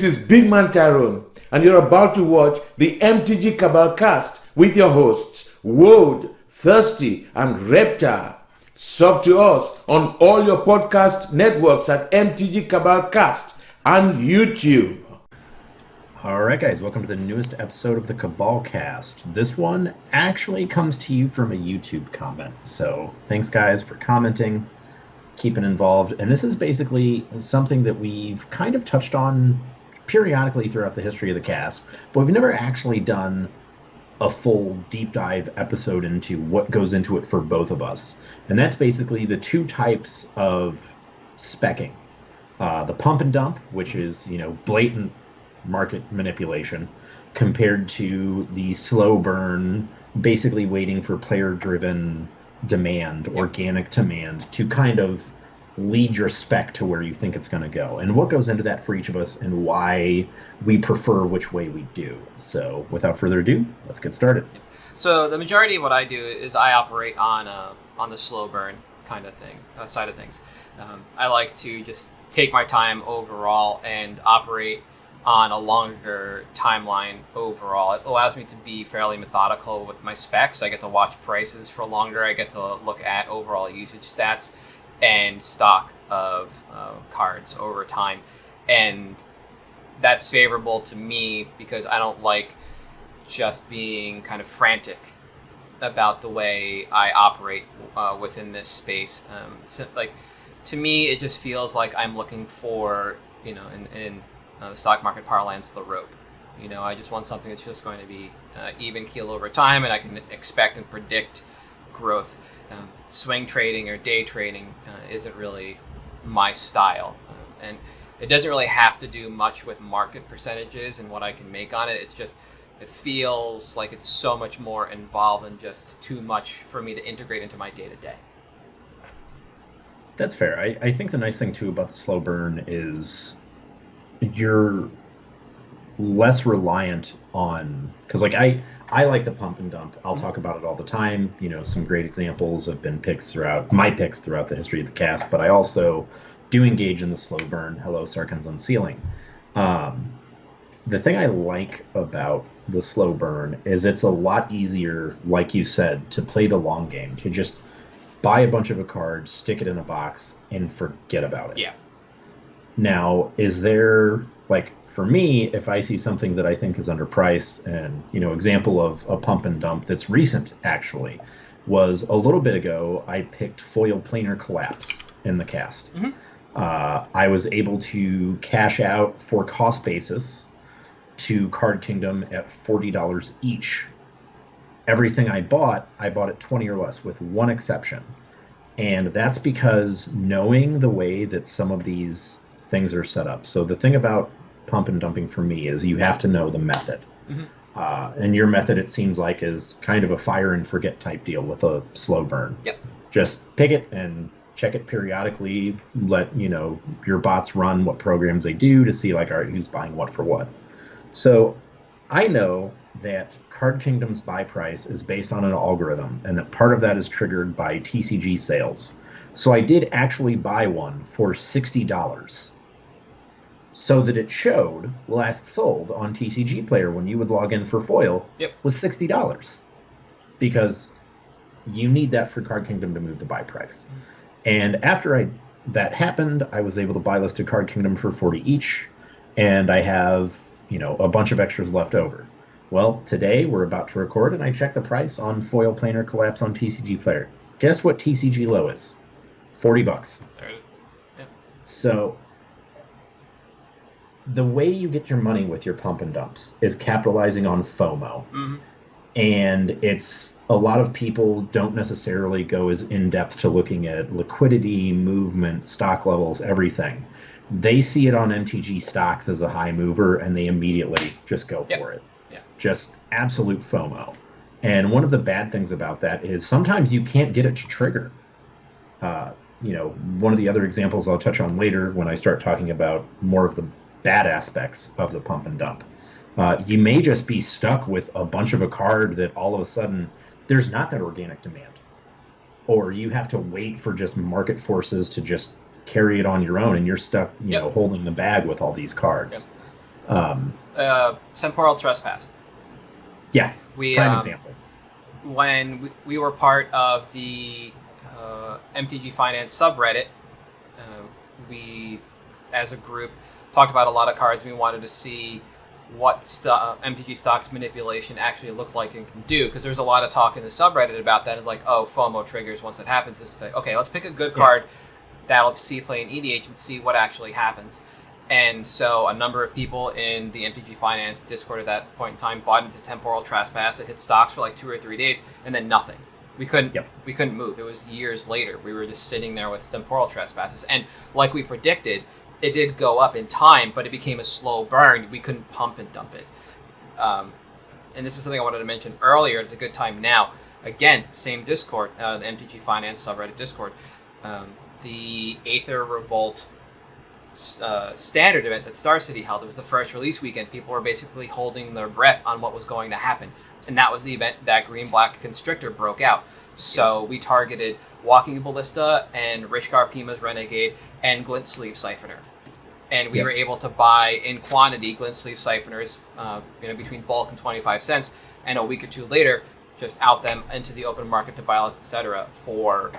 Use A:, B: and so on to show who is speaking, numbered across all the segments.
A: This is Big Man Tyrone, and you're about to watch the MtG Cabal cast with your hosts, Woad, Thirsty, and Reptar. Sub to us on all your podcast networks at MtG Cabal Cast and YouTube.
B: Alright guys, welcome to the newest episode of the Cabal Cast. This one actually comes to you from a YouTube comment, so thanks guys for commenting, keeping involved. And this is basically something that we've kind of touched on periodically throughout the history of the cast, but we've never actually done a full deep dive episode into what goes into it for both of us. And that's basically the two types of speccing. The pump and dump, which is, blatant market manipulation, compared to the slow burn, basically waiting for player-driven demand, organic demand, to kind of lead your spec to where you think it's going to go, and what goes into that for each of us, and why we prefer which way we do. So without further ado, let's get started.
C: So the majority of what I do is I operate on the slow burn kind of thing, side of things. I like to just take my time overall and operate on a longer timeline overall. It allows me to be fairly methodical with my specs. I get to watch prices for longer. I get to look at overall usage stats and stock of cards over time. And that's favorable to me because I don't like just being kind of frantic about the way I operate within this space. To me, it just feels like I'm looking for, in the stock market parlance, the rope. I just want something that's just going to be even keel over time, and I can expect and predict growth. Swing trading or day trading isn't really my style, and it doesn't really have to do much with market percentages and what I can make on it. It's just, it feels like it's so much more involved and just too much for me to integrate into my day-to-day.
B: That's fair. I think the nice thing too about the slow burn is you're less reliant on, because I like the pump and dump. I'll talk about it all the time. Some great examples have been my picks throughout the history of the cast, but I also do engage in the slow burn. Hello, Sarkhan's Unsealing. The thing I like about the slow burn is it's a lot easier, like you said, to play the long game, to just buy a bunch of a card, stick it in a box, and forget about it.
C: Yeah.
B: Now, is there, for me, if I see something that I think is underpriced, and, example of a pump and dump that's recent, actually, was a little bit ago, I picked Foil Planar Collapse in the cast.
C: Mm-hmm.
B: I was able to cash out for cost basis to Card Kingdom at $40 each. Everything I bought at 20 or less, with one exception. And that's because knowing the way that some of these things are set up. So the thing about pump and dumping for me is you have to know the method. Mm-hmm. And your method, it seems like, is kind of a fire and forget type deal with a slow burn.
C: Yep. Just
B: pick it and check it periodically. Let your bots run what programs they do to see, all right, who's buying what for what. So I know that Card Kingdom's buy price is based on an algorithm, and that part of that is triggered by TCG sales. So I did actually buy one for $60, so that it showed last sold on TCG Player when you would log in for foil.
C: Yep.
B: Was $60, because you need that for Card Kingdom to move the buy price. And after that happened, I was able to buy listed Card Kingdom for $40 each, and I have a bunch of extras left over. Well, today we're about to record, and I checked the price on Foil Planar Collapse on TCG Player. Guess what TCG low is? $40.
C: Yeah.
B: So the way you get your money with your pump and dumps is capitalizing on FOMO.
C: Mm-hmm.
B: And it's, a lot of people don't necessarily go as in-depth to looking at liquidity, movement, stock levels, everything. They see it on MTG stocks as a high mover, and they immediately just go for it.
C: Yeah.
B: Just absolute FOMO. And one of the bad things about that is sometimes you can't get it to trigger. One of the other examples I'll touch on later when I start talking about more of the bad aspects of the pump and dump. You may just be stuck with a bunch of a card that all of a sudden there's not that organic demand. Or you have to wait for just market forces to just carry it on your own, and you're stuck, holding the bag with all these cards.
C: Temporal Trespass.
B: Yeah,
C: We
B: prime example.
C: when we were part of the MTG Finance subreddit, we, as a group, talked about a lot of cards. We wanted to see what MTG Stocks manipulation actually looked like and can do, because there's a lot of talk in the subreddit about that. It's like, oh, FOMO triggers once it happens. It's like, okay, let's pick a good card that'll see play in EDH and see what actually happens. And so a number of people in the MTG Finance Discord at that point in time bought into Temporal Trespass. It hit stocks for like 2 or 3 days, and then nothing. We couldn't move. It was years later. We were just sitting there with Temporal Trespasses. And like we predicted, it did go up in time, but it became a slow burn. We couldn't pump and dump it. And this is something I wanted to mention earlier. It's a good time now. Again, same Discord, the MTG Finance subreddit Discord. The Aether Revolt standard event that Star City held. It was the first release weekend. People were basically holding their breath on what was going to happen. And that was the event that Green-Black Constrictor broke out. So we targeted Walking Ballista and Rishkar Pima's Renegade and Glint Sleeve Siphoner. And we were able to buy in quantity Glint Sleeve Siphoners between bulk and 25 cents. And a week or two later, just out them into the open market to buy lots, etc. for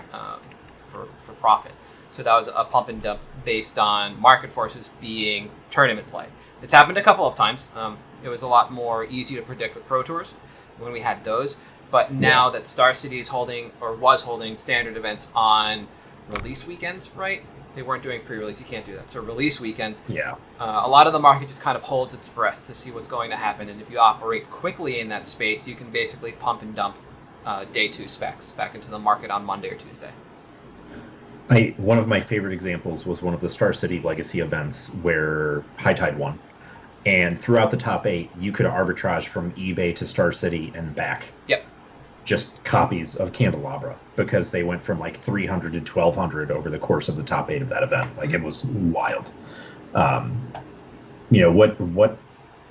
C: profit. So that was a pump and dump based on market forces being tournament play. It's happened a couple of times. It was a lot more easy to predict with Pro Tours when we had those. But now that Star City is holding, or was holding, standard events on release weekends, right? They weren't doing pre-release. You can't do that. So release weekends, a lot of the market just kind of holds its breath to see what's going to happen. And if you operate quickly in that space, you can basically pump and dump day 2 specs back into the market on Monday or Tuesday.
B: One of my favorite examples was one of the Star City Legacy events where High Tide won. And throughout the top 8, you could arbitrage from eBay to Star City and back.
C: Yep.
B: Just copies of Candelabra, because they went from like 300 to 1,200 over the course of the top 8 of that event. Like, it was wild. What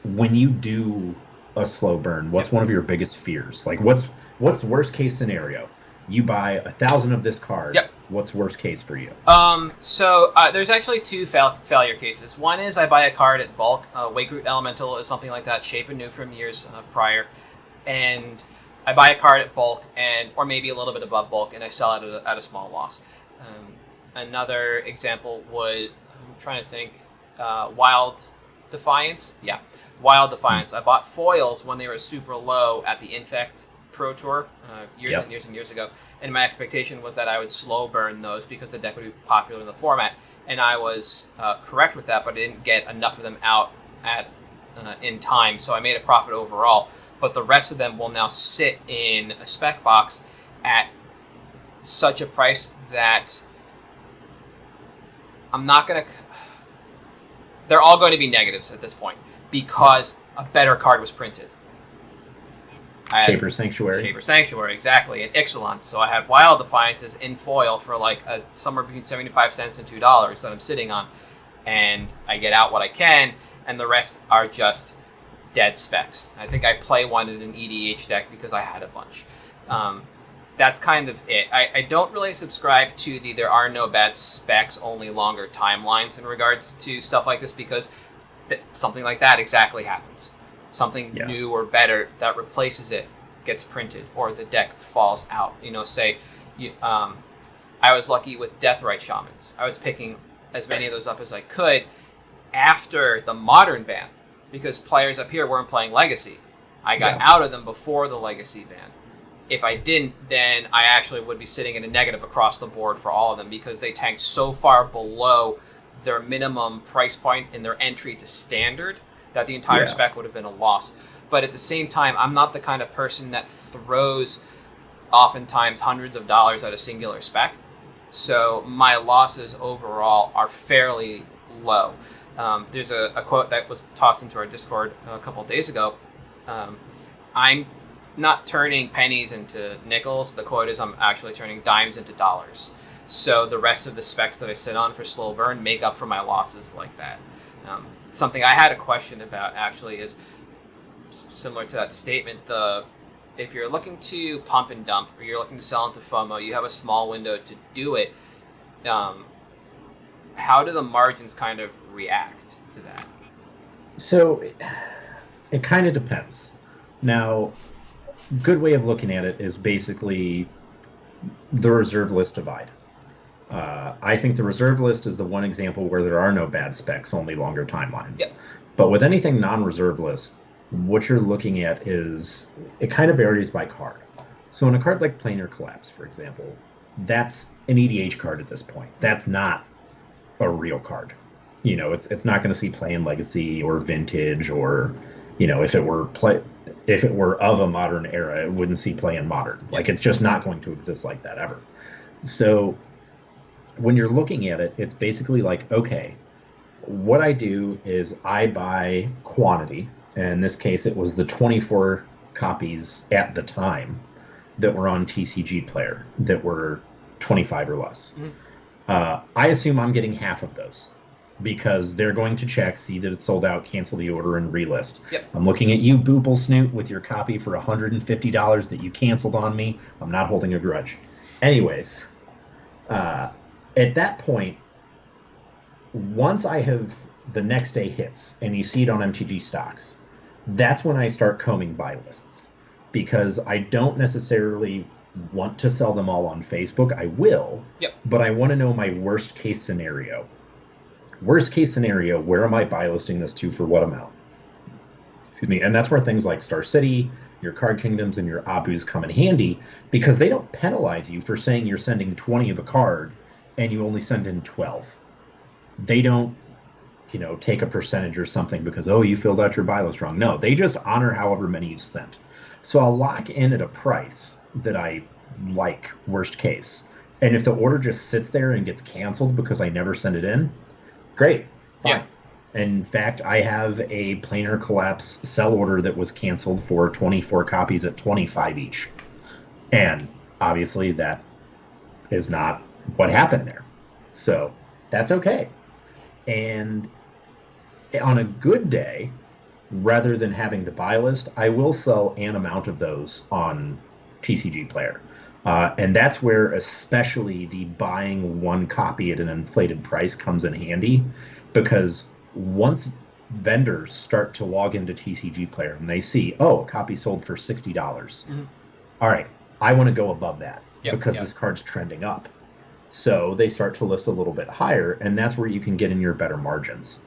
B: when you do a slow burn, what's one of your biggest fears? Like, what's worst case scenario? You buy 1,000 of this card.
C: Yep.
B: What's worst case for you?
C: So there's actually 2 failure cases. One is I buy a card at bulk. Wakeroot Elemental is something like that, Shape Anew from years prior. And I buy a card at bulk, or maybe a little bit above bulk, and I sell it at a small loss. Another example would, I'm trying to think, Wild Defiance. Yeah, Wild Defiance. I bought foils when they were super low at the Infect Pro Tour years and years and years ago, and my expectation was that I would slow burn those because the deck would be popular in the format, and I was correct with that, but I didn't get enough of them out in time, so I made a profit overall. But the rest of them will now sit in a spec box at such a price that I'm not going to... They're all going to be negatives at this point because a better card was printed.
B: Shaper Sanctuary.
C: Shaper Sanctuary, exactly, and Ixalan. So I had Wild Defiances in foil for like somewhere between 75 cents and $2 that I'm sitting on. And I get out what I can, and the rest are just dead specs. I think I play one in an EDH deck because I had a bunch. That's kind of it. I don't really subscribe to the there are no bad specs, only longer timelines in regards to stuff like this, because something like that exactly happens. Something new or better that replaces it gets printed, or the deck falls out. I was lucky with Deathrite Shamans. I was picking as many of those up as I could after the Modern ban, because players up here weren't playing Legacy. I got out of them before the Legacy ban. If I didn't, then I actually would be sitting in a negative across the board for all of them, because they tanked so far below their minimum price point in their entry to Standard that the entire spec would have been a loss. But at the same time, I'm not the kind of person that throws oftentimes hundreds of dollars at a singular spec. So my losses overall are fairly low. There's a quote that was tossed into our Discord a couple of days ago. I'm not turning pennies into nickels. The quote is, I'm actually turning dimes into dollars. So the rest of the specs that I sit on for slow burn make up for my losses like that. Something I had a question about actually is similar to that statement. If you're looking to pump and dump, or you're looking to sell into FOMO, you have a small window to do it. How do the margins kind of react to that?
B: So it kind of depends. Now, good way of looking at it is basically the reserve list divide. I think the reserve list is the one example where there are no bad specs, only longer timelines.
C: Yep.
B: But with anything non-reserve list, what you're looking at is it kind of varies by card. So in a card like Planar Collapse, for example, that's an EDH card at this point. That's not a real card. It's not going to see play in Legacy or Vintage, or if it were of a modern era, it wouldn't see play in Modern. Like, it's just not going to exist like that ever. So when you're looking at it, it's basically like, okay, what I do is I buy quantity. And in this case, it was the 24 copies at the time that were on TCG Player that were 25 or less. I assume I'm getting half of those because they're going to check, see that it's sold out, cancel the order, and relist.
C: Yep.
B: I'm looking at you, Boople Snoot, with your copy for $150 that you canceled on me. I'm not holding a grudge. Anyways, at that point, once the next day hits and you see it on MTG stocks, that's when I start combing buy lists, because I don't necessarily want to sell them all on Facebook. I will, but I want to know my worst case scenario. Worst case scenario, where am I buy listing this to for what amount? Excuse me. And that's where things like Star City, your Card Kingdoms, and your Abus come in handy, because they don't penalize you for saying you're sending 20 of a card and you only send in 12. They don't, take a percentage or something because, oh, you filled out your buy list wrong. No, they just honor however many you sent. So I'll lock in at a price that I like, worst case. And if the order just sits there and gets canceled because I never send it in, great, fine. Yeah. In fact, I have a Planar Collapse sell order that was canceled for 24 copies at 25 each. And obviously that is not what happened there. So that's okay. And on a good day, rather than having to buy list, I will sell an amount of those on TCG Player. And that's where especially the buying one copy at an inflated price comes in handy, because once vendors start to log into TCG Player and they see, oh, a copy sold for $60. All right, I want to go above that because this card's trending up. So they start to list a little bit higher, and that's where you can get in your better margins.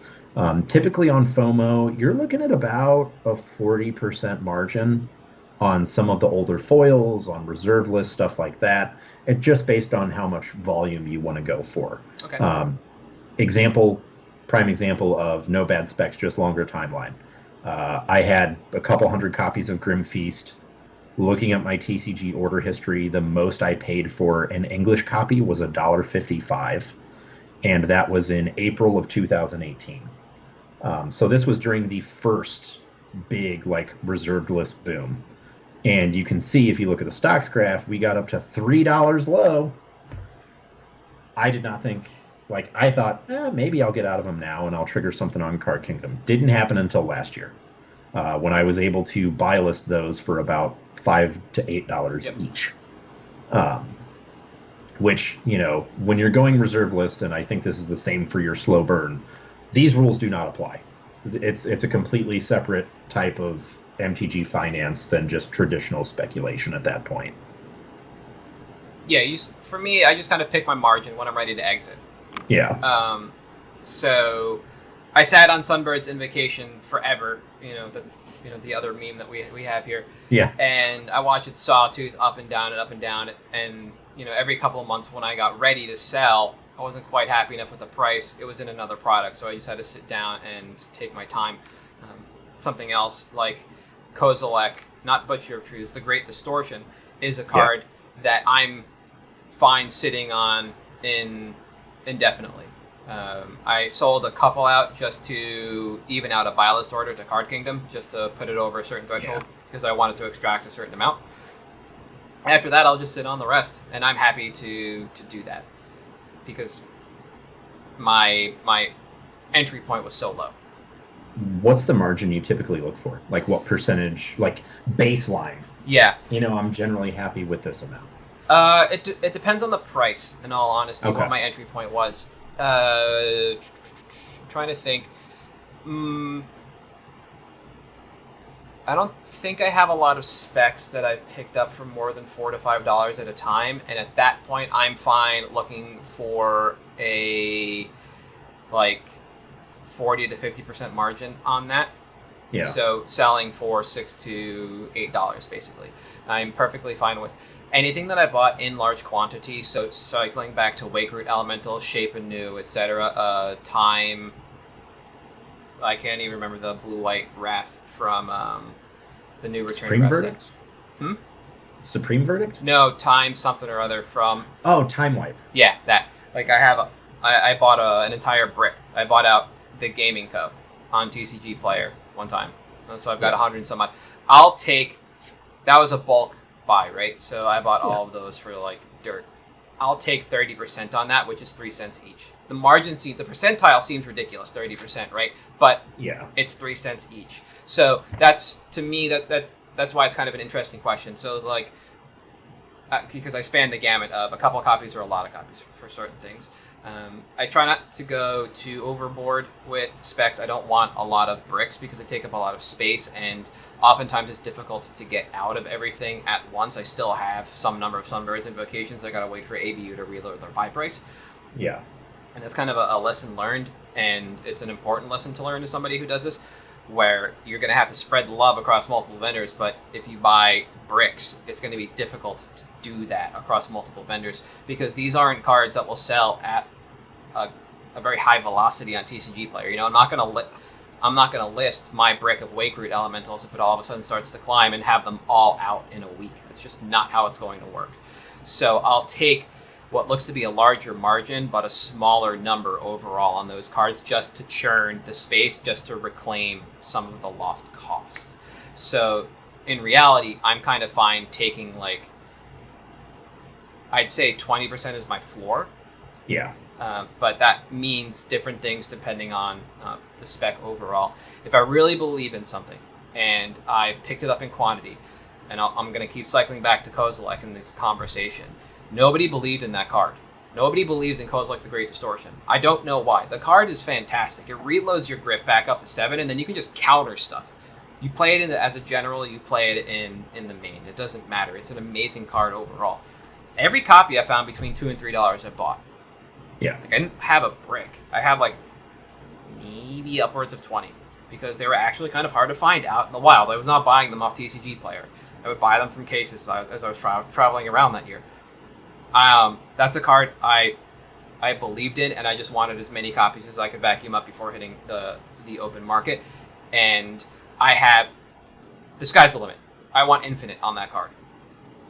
B: Typically on FOMO, you're looking at about a 40% margin on some of the older foils, on reserve list, stuff like that. It's just based on how much volume you want to go for.
C: Okay.
B: Prime example of no bad specs, just longer timeline. I had a couple hundred copies of Grim Feast. Looking at my TCG order history, the most I paid for an English copy was $1.55, and that was in April of 2018. So this was during the first big reserved list boom. And you can see, if you look at the stocks graph, we got up to $3 low. I did not think, I thought, maybe I'll get out of them now and I'll trigger something on Card Kingdom. Didn't happen until last year, when I was able to buy list those for about $5 to $8 each. Which, when you're going reserve list, and I think this is the same for your slow burn, these rules do not apply. It's a completely separate type of MTG finance than just traditional speculation at that point.
C: Yeah, for me, I just kind of pick my margin when I'm ready to exit.
B: Yeah.
C: So I sat on Sunbird's Invocation forever, the other meme that we have here.
B: Yeah.
C: And I watched it sawtooth up and down and up and down, and every couple of months when I got ready to sell, I wasn't quite happy enough with the price. It was in another product, so I just had to sit down and take my time. Something else like Kozilek, not Butcher of Truths, The Great Distortion, is a card that I'm fine sitting on indefinitely. I sold a couple out just to even out a buy list order to Card Kingdom, just to put it over a certain threshold, because I wanted to extract a certain amount. After that, I'll just sit on the rest, and I'm happy to do that, because my entry point was so low.
B: What's the margin you typically look for? What percentage, baseline?
C: Yeah.
B: I'm generally happy with this amount.
C: It depends on the price, in all honesty, what my entry point was. I'm trying to think. I don't think I have a lot of specs that I've picked up for more than $4 to $5 at a time, and at that point, I'm fine looking for a like 40 to 50% margin on that.
B: Yeah.
C: So selling for $6 to $8 basically. I'm perfectly fine with anything that I bought in large quantity. So cycling back to Wake Root Elemental, Shape Anew, etc. Time. I can't even remember the blue-white Wrath from the new Return
B: Supreme
C: Wrath
B: Verdict?
C: set.
B: Supreme Verdict?
C: No, Time something or other from...
B: Oh, Time Wipe.
C: Yeah, that. Like, I bought an entire brick. I bought out the Gaming Co. on TCG Player one time. And so I've got 100 and some odd. I'll take... That was a bulk buy, right? So I bought all of those for, like, dirt. I'll take 30% on that, which is 3 cents each. The margin, the percentile seems ridiculous, 30%, right? But it's 3 cents each. So that's, to me, that's why it's kind of an interesting question. So, like, because I span the gamut of a couple of copies or a lot of copies for certain things. I try not to go too overboard with specs. I don't want a lot of bricks because they take up a lot of space, and oftentimes it's difficult to get out of everything at once. I still have some number of Sunbirds and Vocations. I gotta wait for ABU to reload their buy price.
B: Yeah.
C: And that's kind of a lesson learned, and it's an important lesson to learn to somebody who does this, where you're going to have to spread the love across multiple vendors, but if you buy bricks, it's going to be difficult to do that across multiple vendors, because these aren't cards that will sell at a very high velocity on TCG Player. You know, I'm not going to list my brick of Wake Root Elementals if it all of a sudden starts to climb and have them all out in a week. That's just not how it's going to work. So I'll take what looks to be a larger margin, but a smaller number overall on those cards, just to churn the space, just to reclaim some of the lost cost. So in reality, I'm kind of fine taking, like, I'd say 20% is my floor.
B: Yeah.
C: But that means different things depending on the spec overall. If I really believe in something and I've picked it up in quantity, and I'm going to keep cycling back to Kozilek in this conversation, nobody believed in that card. Nobody believes in Kozilek the Great Distortion. I don't know why. The card is fantastic. It reloads your grip back up to 7, and then you can just counter stuff. You play it as a general, you play it in the main. It doesn't matter. It's an amazing card overall. Every copy I found between $2 and $3 I bought.
B: Yeah.
C: Like, I didn't have a brick. I had, like, maybe upwards of 20, because they were actually kind of hard to find out in the wild. I was not buying them off TCG Player. I would buy them from cases as I was traveling around that year. That's a card I believed in, and I just wanted as many copies as I could vacuum up before hitting the open market. And I have... The sky's the limit. I want infinite on that card.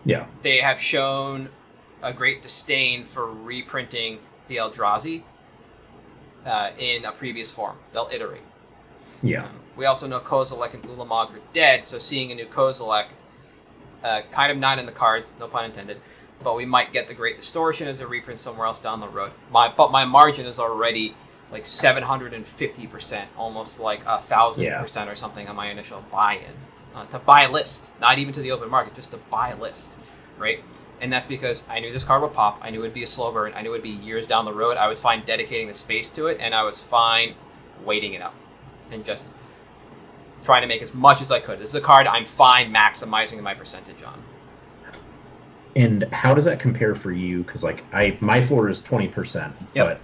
B: Yeah.
C: They have shown a great disdain for reprinting the Eldrazi in a previous form. They'll iterate.
B: Yeah.
C: We also know Kozilek and Ulamog are dead, so seeing a new Kozilek, kind of not in the cards, no pun intended, but we might get the Great Distortion as a reprint somewhere else down the road. But my margin is already like 750%, almost like 1,000% or something on my initial buy-in. To buy list, not even to the open market, just to buy list, right? And that's because I knew this card would pop, I knew it would be a slow burn, I knew it would be years down the road. I was fine dedicating the space to it, and I was fine waiting it out and just trying to make as much as I could. This is a card I'm fine maximizing my percentage on.
B: And how does that compare for you? Because, like, my floor is 20%, but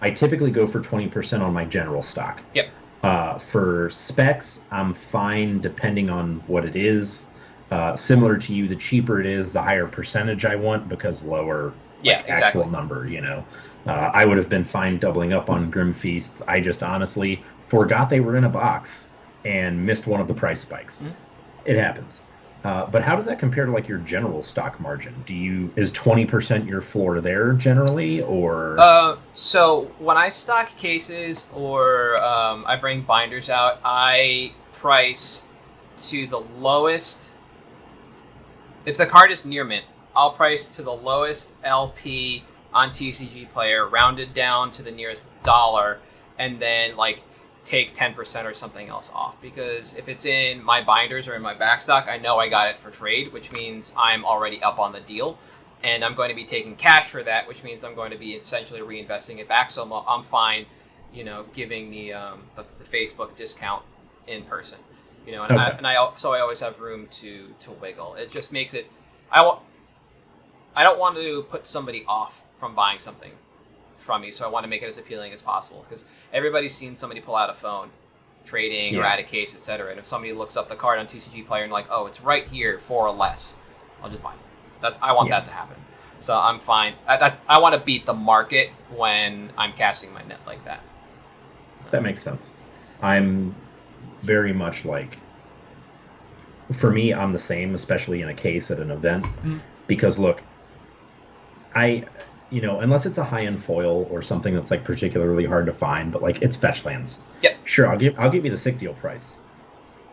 B: I typically go for 20% on my general stock.
C: Yep.
B: For specs, I'm fine depending on what it is. Similar to you, the cheaper it is, the higher percentage I want, because lower actual number, you know. I would have been fine doubling up on Grim Feasts. I just honestly forgot they were in a box and missed one of the price spikes. Mm-hmm. It happens. But how does that compare to, like, your general stock margin? Is 20% your floor there generally, or?
C: So when I stock cases or I bring binders out, I price to the lowest. If the card is near mint, I'll price to the lowest LP on TCG Player, rounded down to the nearest dollar, and then, like, take 10% or something else off. Because if it's in my binders or in my backstock, I know I got it for trade, which means I'm already up on the deal, and I'm going to be taking cash for that, which means I'm going to be essentially reinvesting it back. So I'm fine, you know, giving the Facebook discount in person. You know, and
B: Okay.
C: I always have room to wiggle. It just makes it. I don't want to put somebody off from buying something from me, so I want to make it as appealing as possible because everybody's seen somebody pull out a phone, trading or add a case, etc. And if somebody looks up the card on TCG Player and like, oh, it's right here for less, I'll just buy it. I want that to happen. So I'm fine. I want to beat the market when I'm casting my net like that.
B: That makes sense. I'm very much like, for me, I'm the same, especially in a case at an event, because look, unless it's a high-end foil or something that's like particularly hard to find, but like it's fetch lands.
C: Yep.
B: Sure, I'll give you the sick deal price,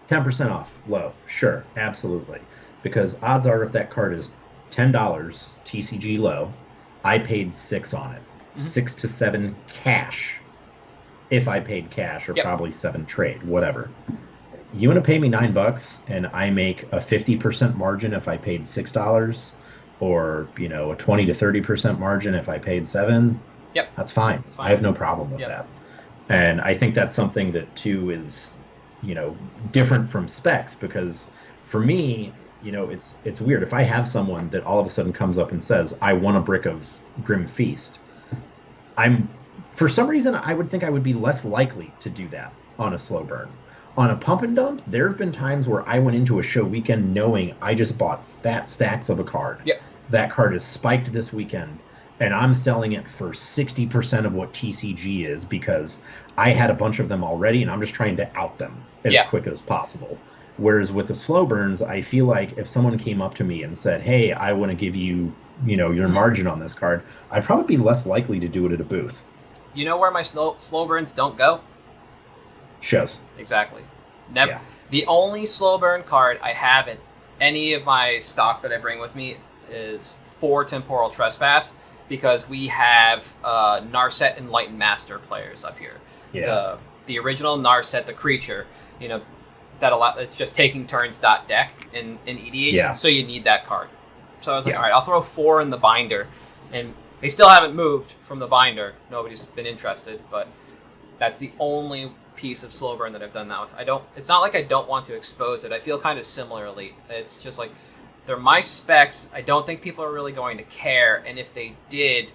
B: 10% off, low. Sure, absolutely, because odds are if that card is $10 TCG low, I paid $6 on it, 6 to 7 cash. If I paid cash, or probably 7 trade, whatever. You want to pay me $9 and I make a 50% margin if I paid $6, or a 20 to 30% margin if I paid $7.
C: Yep,
B: that's fine. I have no problem with that. And I think that's something that too is, different from specs, because for me, it's weird. If I have someone that all of a sudden comes up and says, I want a brick of Grim Feast, for some reason, I would think I would be less likely to do that on a slow burn. On a pump and dump, there have been times where I went into a show weekend knowing I just bought fat stacks of a card.
C: Yep.
B: That card is spiked this weekend, and I'm selling it for 60% of what TCG is because I had a bunch of them already, and I'm just trying to out them as quick as possible. Whereas with the slow burns, I feel like if someone came up to me and said, hey, I want to give you, your margin on this card, I'd probably be less likely to do it at a booth.
C: You know where my slow burns don't go?
B: Shows.
C: Exactly. Never. Yeah. The only slow burn card I have in any of my stock that I bring with me is 4 Temporal Trespass, because we have Narset Enlightened Master players up here.
B: Yeah.
C: The original Narset, the creature, it's just taking turns deck in EDH, so you need that card. So I was like, all right, I'll throw 4 in the binder, and they still haven't moved from the binder. Nobody's been interested, but that's the only piece of slow burn that I've done that with. It's not like I don't want to expose it. I feel kind of similarly. It's just like, they're my specs. I don't think people are really going to care, and if they did,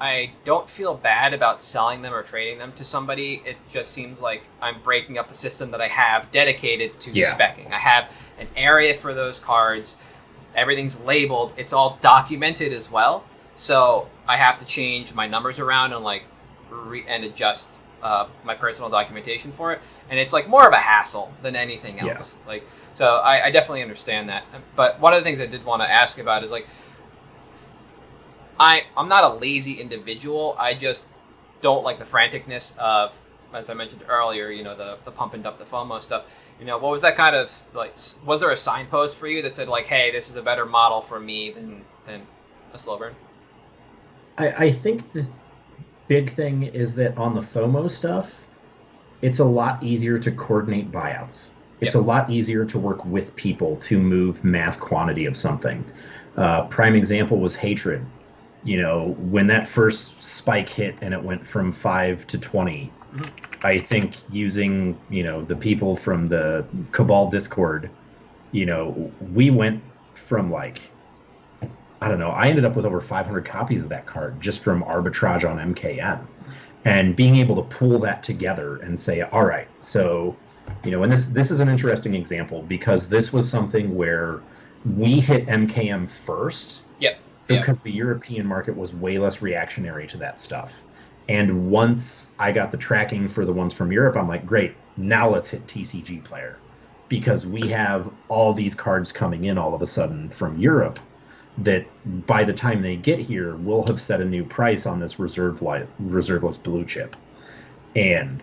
C: I don't feel bad about selling them or trading them to somebody. It just seems like I'm breaking up the system that I have dedicated to speccing. I have an area for those cards. Everything's labeled. It's all documented as well. So I have to change my numbers around and adjust my personal documentation for it. And it's like more of a hassle than anything else. Yeah. So I definitely understand that. But one of the things I did want to ask about is I'm not a lazy individual. I just don't like the franticness of, as I mentioned earlier, the pump and dump, the FOMO stuff. What was that kind of was there a signpost for you that said hey, this is a better model for me than a slow burn?
B: I think the big thing is that on the FOMO stuff, it's a lot easier to coordinate buyouts. It's a lot easier to work with people to move mass quantity of something. Prime example was Hatred. When that first spike hit and it went from 5 to 20, I think using, the people from the Cabal Discord, we went from I ended up with over 500 copies of that card just from arbitrage on MKN. And being able to pull that together and say, all right, so, and this is an interesting example because this was something where we hit MKM first.
C: Yep.
B: Because the European market was way less reactionary to that stuff. And once I got the tracking for the ones from Europe, I'm like, great, now let's hit TCG Player. Because we have all these cards coming in all of a sudden from Europe that by the time they get here, we'll have set a new price on this reserveless blue chip. And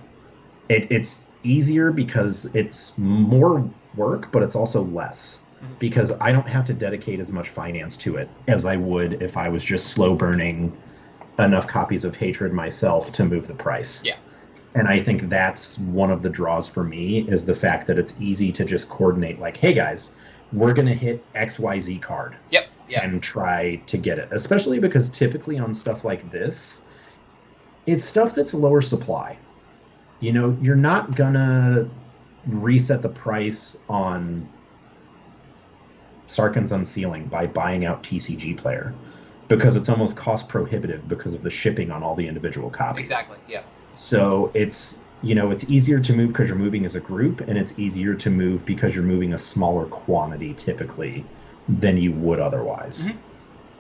B: it's easier because it's more work, but it's also less. Because I don't have to dedicate as much finance to it as I would if I was just slow burning enough copies of Hatred myself to move the price.
C: Yeah.
B: And I think that's one of the draws for me is the fact that it's easy to just coordinate hey guys, we're going to hit XYZ card.
C: Yep. Yeah.
B: And try to get it. Especially because typically on stuff like this, it's stuff that's lower supply. You're not gonna reset the price on Sarkhan's Unsealing by buying out TCG Player, because it's almost cost prohibitive because of the shipping on all the individual copies.
C: Exactly. Yeah.
B: So it's easier to move because you're moving as a group, and it's easier to move because you're moving a smaller quantity typically than you would otherwise.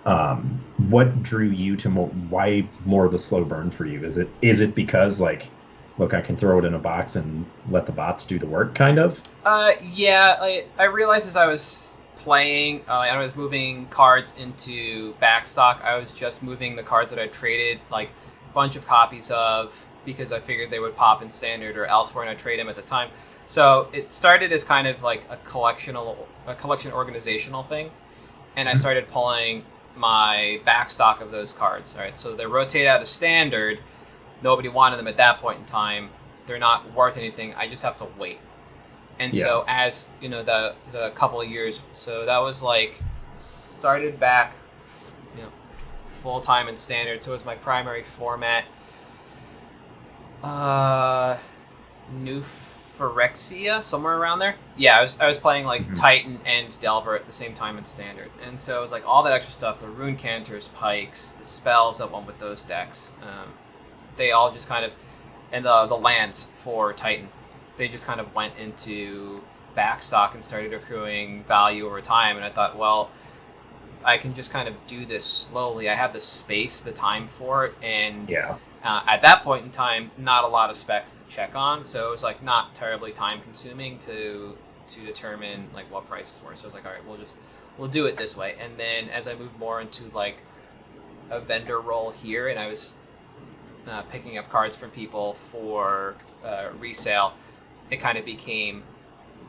B: What drew you to why more of the slow burn for you? Is it because, like, look, I can throw it in a box and let the bots do the work, kind of?
C: Yeah. I realized as I was playing, I was moving cards into backstock. I was just moving the cards that I traded like a bunch of copies of because I figured they would pop in standard or elsewhere, and I trade them at the time. So it started as kind of like a collection organizational thing, and I started pulling my backstock of those cards. All right, so they rotate out of standard. Nobody wanted them at that point in time. They're not worth anything. I just have to wait. And so as, the couple of years, so that was like, started back, full-time in standard. So it was my primary format. New Phyrexia, somewhere around there. Yeah, I was playing like Titan and Delver at the same time in standard. And so it was like all that extra stuff, the Rune Canters, Pikes, the spells that went with those decks. They all just kind of, and the lands for Titan, they just kind of went into backstock and started accruing value over time. And I thought, well, I can just kind of do this slowly. I have the space, the time for it, and at that point in time, not a lot of specs to check on, so it was like not terribly time consuming to determine like what prices were. So I was like, all right, we'll do it this way. And then as I moved more into like a vendor role here, and I was picking up cards from people for resale, it kind of became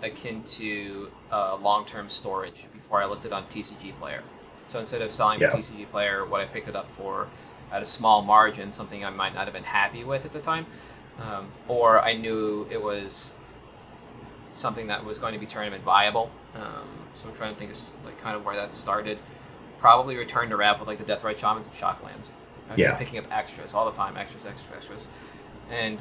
C: akin to long-term storage before I listed on TCG Player. So instead of selling the TCG Player, what I picked it up for at a small margin, something I might not have been happy with at the time, or I knew it was something that was going to be tournament viable. So I'm trying to think of like kind of where that started. Probably Return to Rev with like the Deathrite Shamans and Shocklands. I was just picking up extras all the time, extras, and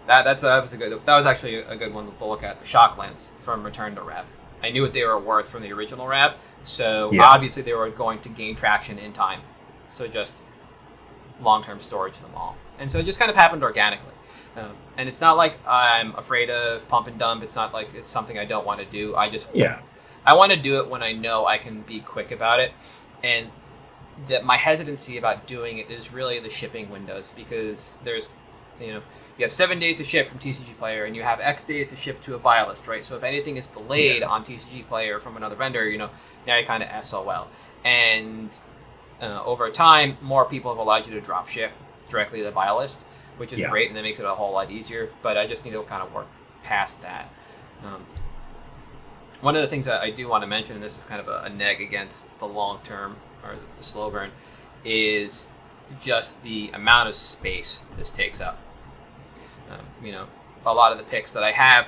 C: that was actually a good one to look at, the Shocklands from Return to Rev. I knew what they were worth from the original Rev, so obviously they were going to gain traction in time. So just long-term storage them all, and so it just kind of happened organically. And it's not like I'm afraid of pump and dump. It's not like it's something I don't want to do. I want to do it when I know I can be quick about it, and that my hesitancy about doing it is really the shipping windows, because there's, you have 7 days to ship from TCG Player, and you have X days to ship to a buy list, right? So if anything is delayed on TCG Player from another vendor, now you're kind of SOL. And over time, more people have allowed you to drop ship directly to the buy list, which is great, and that makes it a whole lot easier. But I just need to kind of work past that. One of the things that I do want to mention, and this is kind of a neg against the long term or the slow burn, is just the amount of space this takes up. A lot of the picks that I have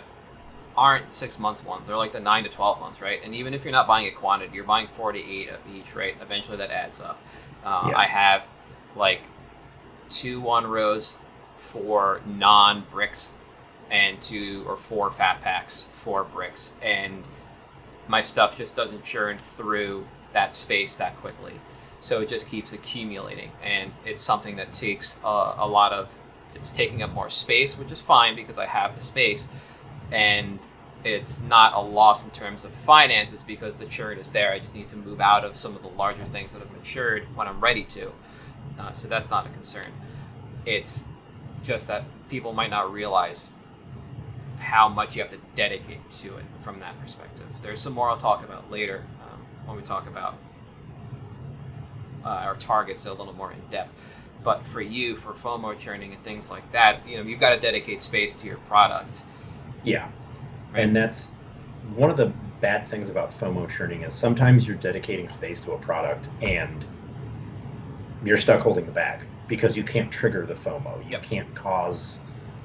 C: aren't 6 months ones. They're like the 9 to 12 months, right? And even if you're not buying a quantity, you're buying 4 to 8 of each, right? Eventually that adds up. I have like 2-1 rows for non-bricks and 2 or 4 fat packs for bricks, and my stuff just doesn't churn through that space that quickly. So it just keeps accumulating, and it's something that takes a lot of, it's taking up more space, which is fine because I have the space, and it's not a loss in terms of finances because the churn is there. I just need to move out of some of the larger things that have matured when I'm ready to. So that's not a concern. It's just that people might not realize how much you have to dedicate to it from that perspective. There's some more I'll talk about later when we talk about our targets a little more in depth. But for you, for FOMO churning and things like that, you've got to dedicate space to your product.
B: Yeah. Right? And that's one of the bad things about FOMO churning is sometimes you're dedicating space to a product and you're stuck holding the bag because you can't trigger the FOMO. You can't cause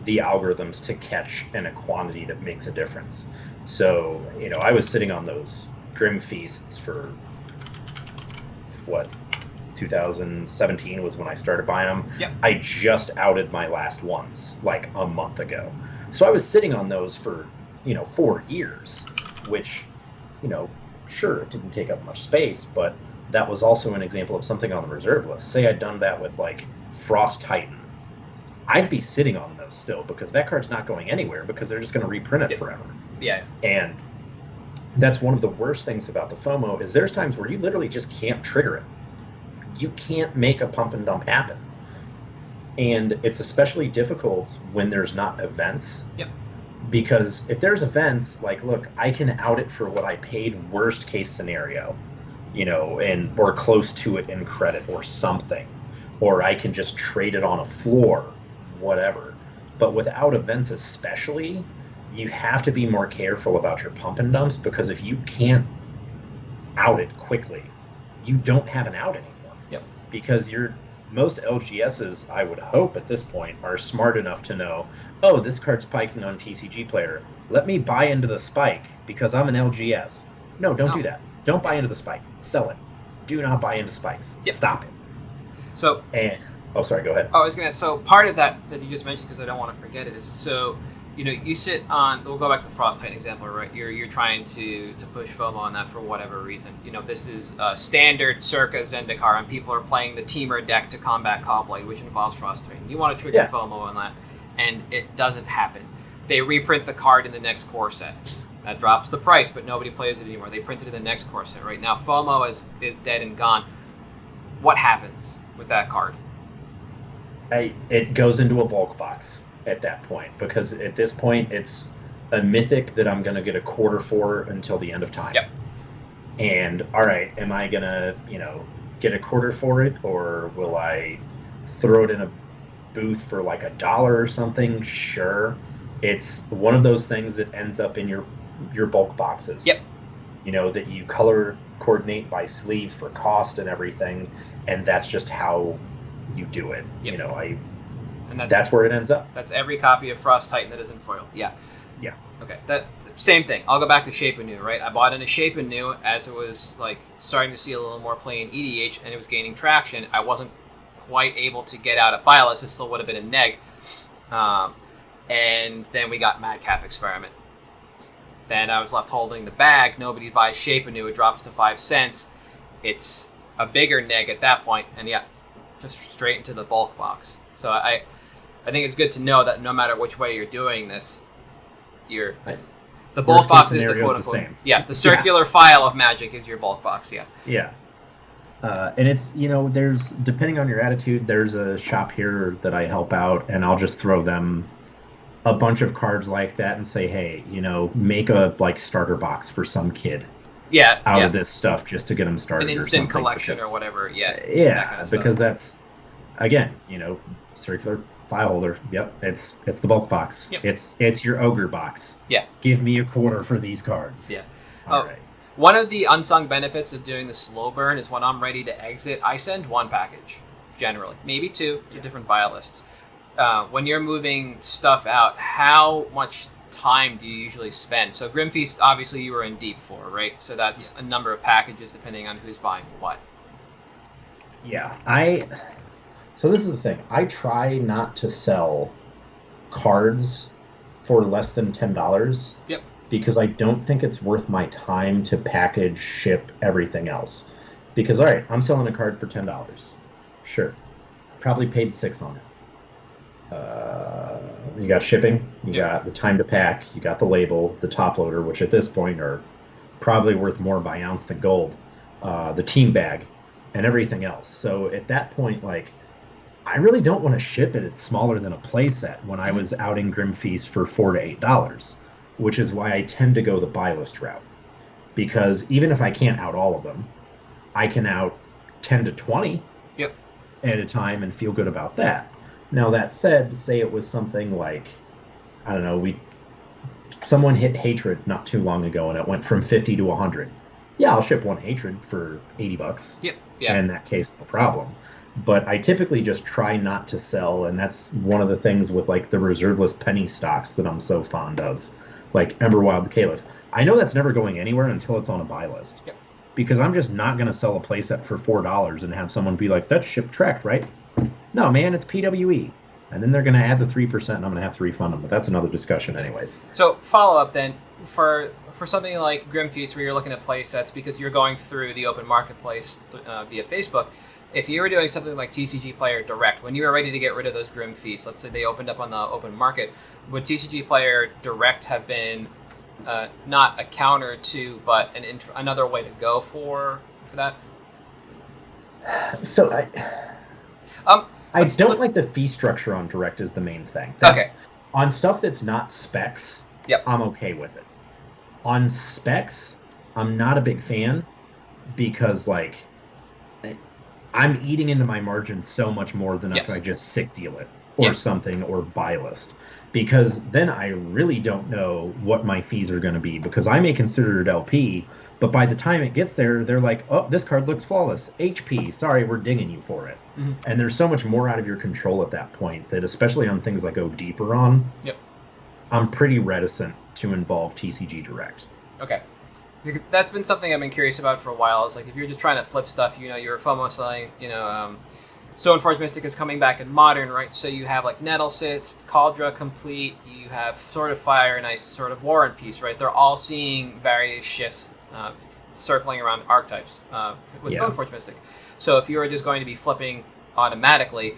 B: the algorithms to catch in a quantity that makes a difference. So, I was sitting on those Grim Feasts for 2017 was when I started buying them.
C: Yep.
B: I just outed my last ones like a month ago. So I was sitting on those for 4 years, which, sure, it didn't take up much space, but that was also an example of something on the reserve list. Say I'd done that with like Frost Titan, I'd be sitting on those still because that card's not going anywhere because they're just going to reprint it forever.
C: Yeah.
B: And that's one of the worst things about the FOMO is there's times where you literally just can't trigger it. You can't make a pump and dump happen. And it's especially difficult when there's not events.
C: Yep.
B: Because if there's events, like, look, I can out it for what I paid worst case scenario, or close to it in credit or something. Or I can just trade it on a floor, whatever. But without events especially, you have to be more careful about your pump and dumps because if you can't out it quickly, you don't have an out anymore.
C: Yep.
B: Because most LGSs, I would hope at this point, are smart enough to know, oh, this card's spiking on TCG Player. Let me buy into the spike because I'm an LGS. No, don't do that. Don't buy into the spike. Sell it. Do not buy into spikes.
C: Yep.
B: Stop it.
C: So.
B: Sorry, go ahead.
C: So part of that you just mentioned, because I don't want to forget it, is so, you sit on, we'll go back to the Frost Titan example, right? You're trying to push FOMO on that for whatever reason. This is standard circa Zendikar, and people are playing the Teamer deck to combat Cobblade, which involves Frost Titan. You want to trigger FOMO on that, and it doesn't happen. They reprint the card in the next core set. That drops the price, but nobody plays it anymore. They print it in the next core set. Right now, FOMO is dead and gone. What happens with that card?
B: It goes into a bulk box at that point, because at this point it's a mythic that I'm going to get a quarter for until the end of time.
C: Yep.
B: And all right, am I going to, get a quarter for it, or will I throw it in a booth for like $1 or something? Sure. It's one of those things that ends up in your bulk boxes.
C: Yep.
B: That you color coordinate by sleeve for cost and everything, and that's just how you do it.
C: Yep.
B: And that's where it ends up.
C: That's every copy of Frost Titan that is in foil. Yeah.
B: Yeah.
C: Okay. That same thing. I'll go back to Shape Anew, right? I bought in a Shape Anew as it was like starting to see a little more play in EDH, and it was gaining traction. I wasn't quite able to get out of buy list. It still would have been a neg. And then we got Madcap Experiment. Then I was left holding the bag. Nobody buys Shape Anew. It drops to 5 cents. It's a bigger neg at that point, and just straight into the bulk box. So I think it's good to know that no matter which way you're doing this, the bulk box is the quote unquote. The circular file of Magic is your bulk box.
B: Yeah. And it's, there's, depending on your attitude, there's a shop here that I help out, and I'll just throw them a bunch of cards like that and say, hey, make a starter box for some kid. Out of this stuff just to get them started.
C: An instant collection or whatever.
B: Yeah,
C: that kind of
B: because that's, again, circular file holder. Yep, it's the bulk box.
C: Yep.
B: It's your ogre box.
C: Yeah.
B: Give me a quarter for these cards.
C: Yeah.
B: All right.
C: One of the unsung benefits of doing the slow burn is when I'm ready to exit, I send one package, generally. Maybe two to different buy lists. When you're moving stuff out, how much time do you usually spend? So Grimfeast, obviously you were in deep for, right? So that's a number of packages depending on who's buying what.
B: Yeah, so this is the thing. I try not to sell cards for less than $10.
C: Yep.
B: Because I don't think it's worth my time to package, ship, everything else. Because, all right, I'm selling a card for $10. Sure. Probably paid $6 on it. You got shipping, you got the time to pack, you got the label, the top loader, which at this point are probably worth more by ounce than gold, the team bag, and everything else. So at that point, I really don't want to ship it. It's smaller than a playset when I was outing Grimfeast for $4 to $8, which is why I tend to go the buy list route. Because even if I can't out all of them, I can out 10 to 20 at a time and feel good about that. Now, that said, say it was something like, I don't know, someone hit Hatred not too long ago and it went from 50 to 100. Yeah, I'll ship one Hatred for $80.
C: Yep. Yeah.
B: And in that case, no problem. But I typically just try not to sell, and that's one of the things with the reserve list penny stocks that I'm so fond of, like Emberwild the Caliph. I know that's never going anywhere until it's on a buy list.
C: Yep.
B: Because I'm just not going to sell a playset for $4 and have someone be like, that's ship tracked, right? No, man, it's PWE. And then they're going to add the 3%, and I'm going to have to refund them. But that's another discussion anyways.
C: So follow up then, for something like Grim Feast, where you're looking at play sets because you're going through the open marketplace via Facebook, if you were doing something like TCG Player Direct, when you were ready to get rid of those Grim Feasts, let's say they opened up on the open market, would TCG Player Direct have been not a counter to, but another way to go for that?
B: So I don't like the fee structure on Direct is the main thing.
C: Okay.
B: On stuff that's not specs,
C: yep.
B: I'm okay with it. On specs, I'm not a big fan because, like, I'm eating into my margin so much more than if I just sick deal it or something or buy list. Because then I really don't know what my fees are going to be, because I may consider it LP, but by the time it gets there, they're like, oh, this card looks flawless. HP, sorry, we're dinging you for it. Mm-hmm. And there's so much more out of your control at that point that, especially on things I go deeper on, I'm pretty reticent to involve TCG Direct.
C: Okay. Because that's been something I've been curious about for a while. Is like, if you're just trying to flip stuff, you're FOMO selling, Stoneforge Mystic is coming back in Modern, right? So you have like Nettle Sits, Cauldra Complete, you have Sword of Fire, and Sword of War and Peace, right? They're all seeing various shifts circling around archetypes with Stoneforge Mystic. So if you were just going to be flipping automatically,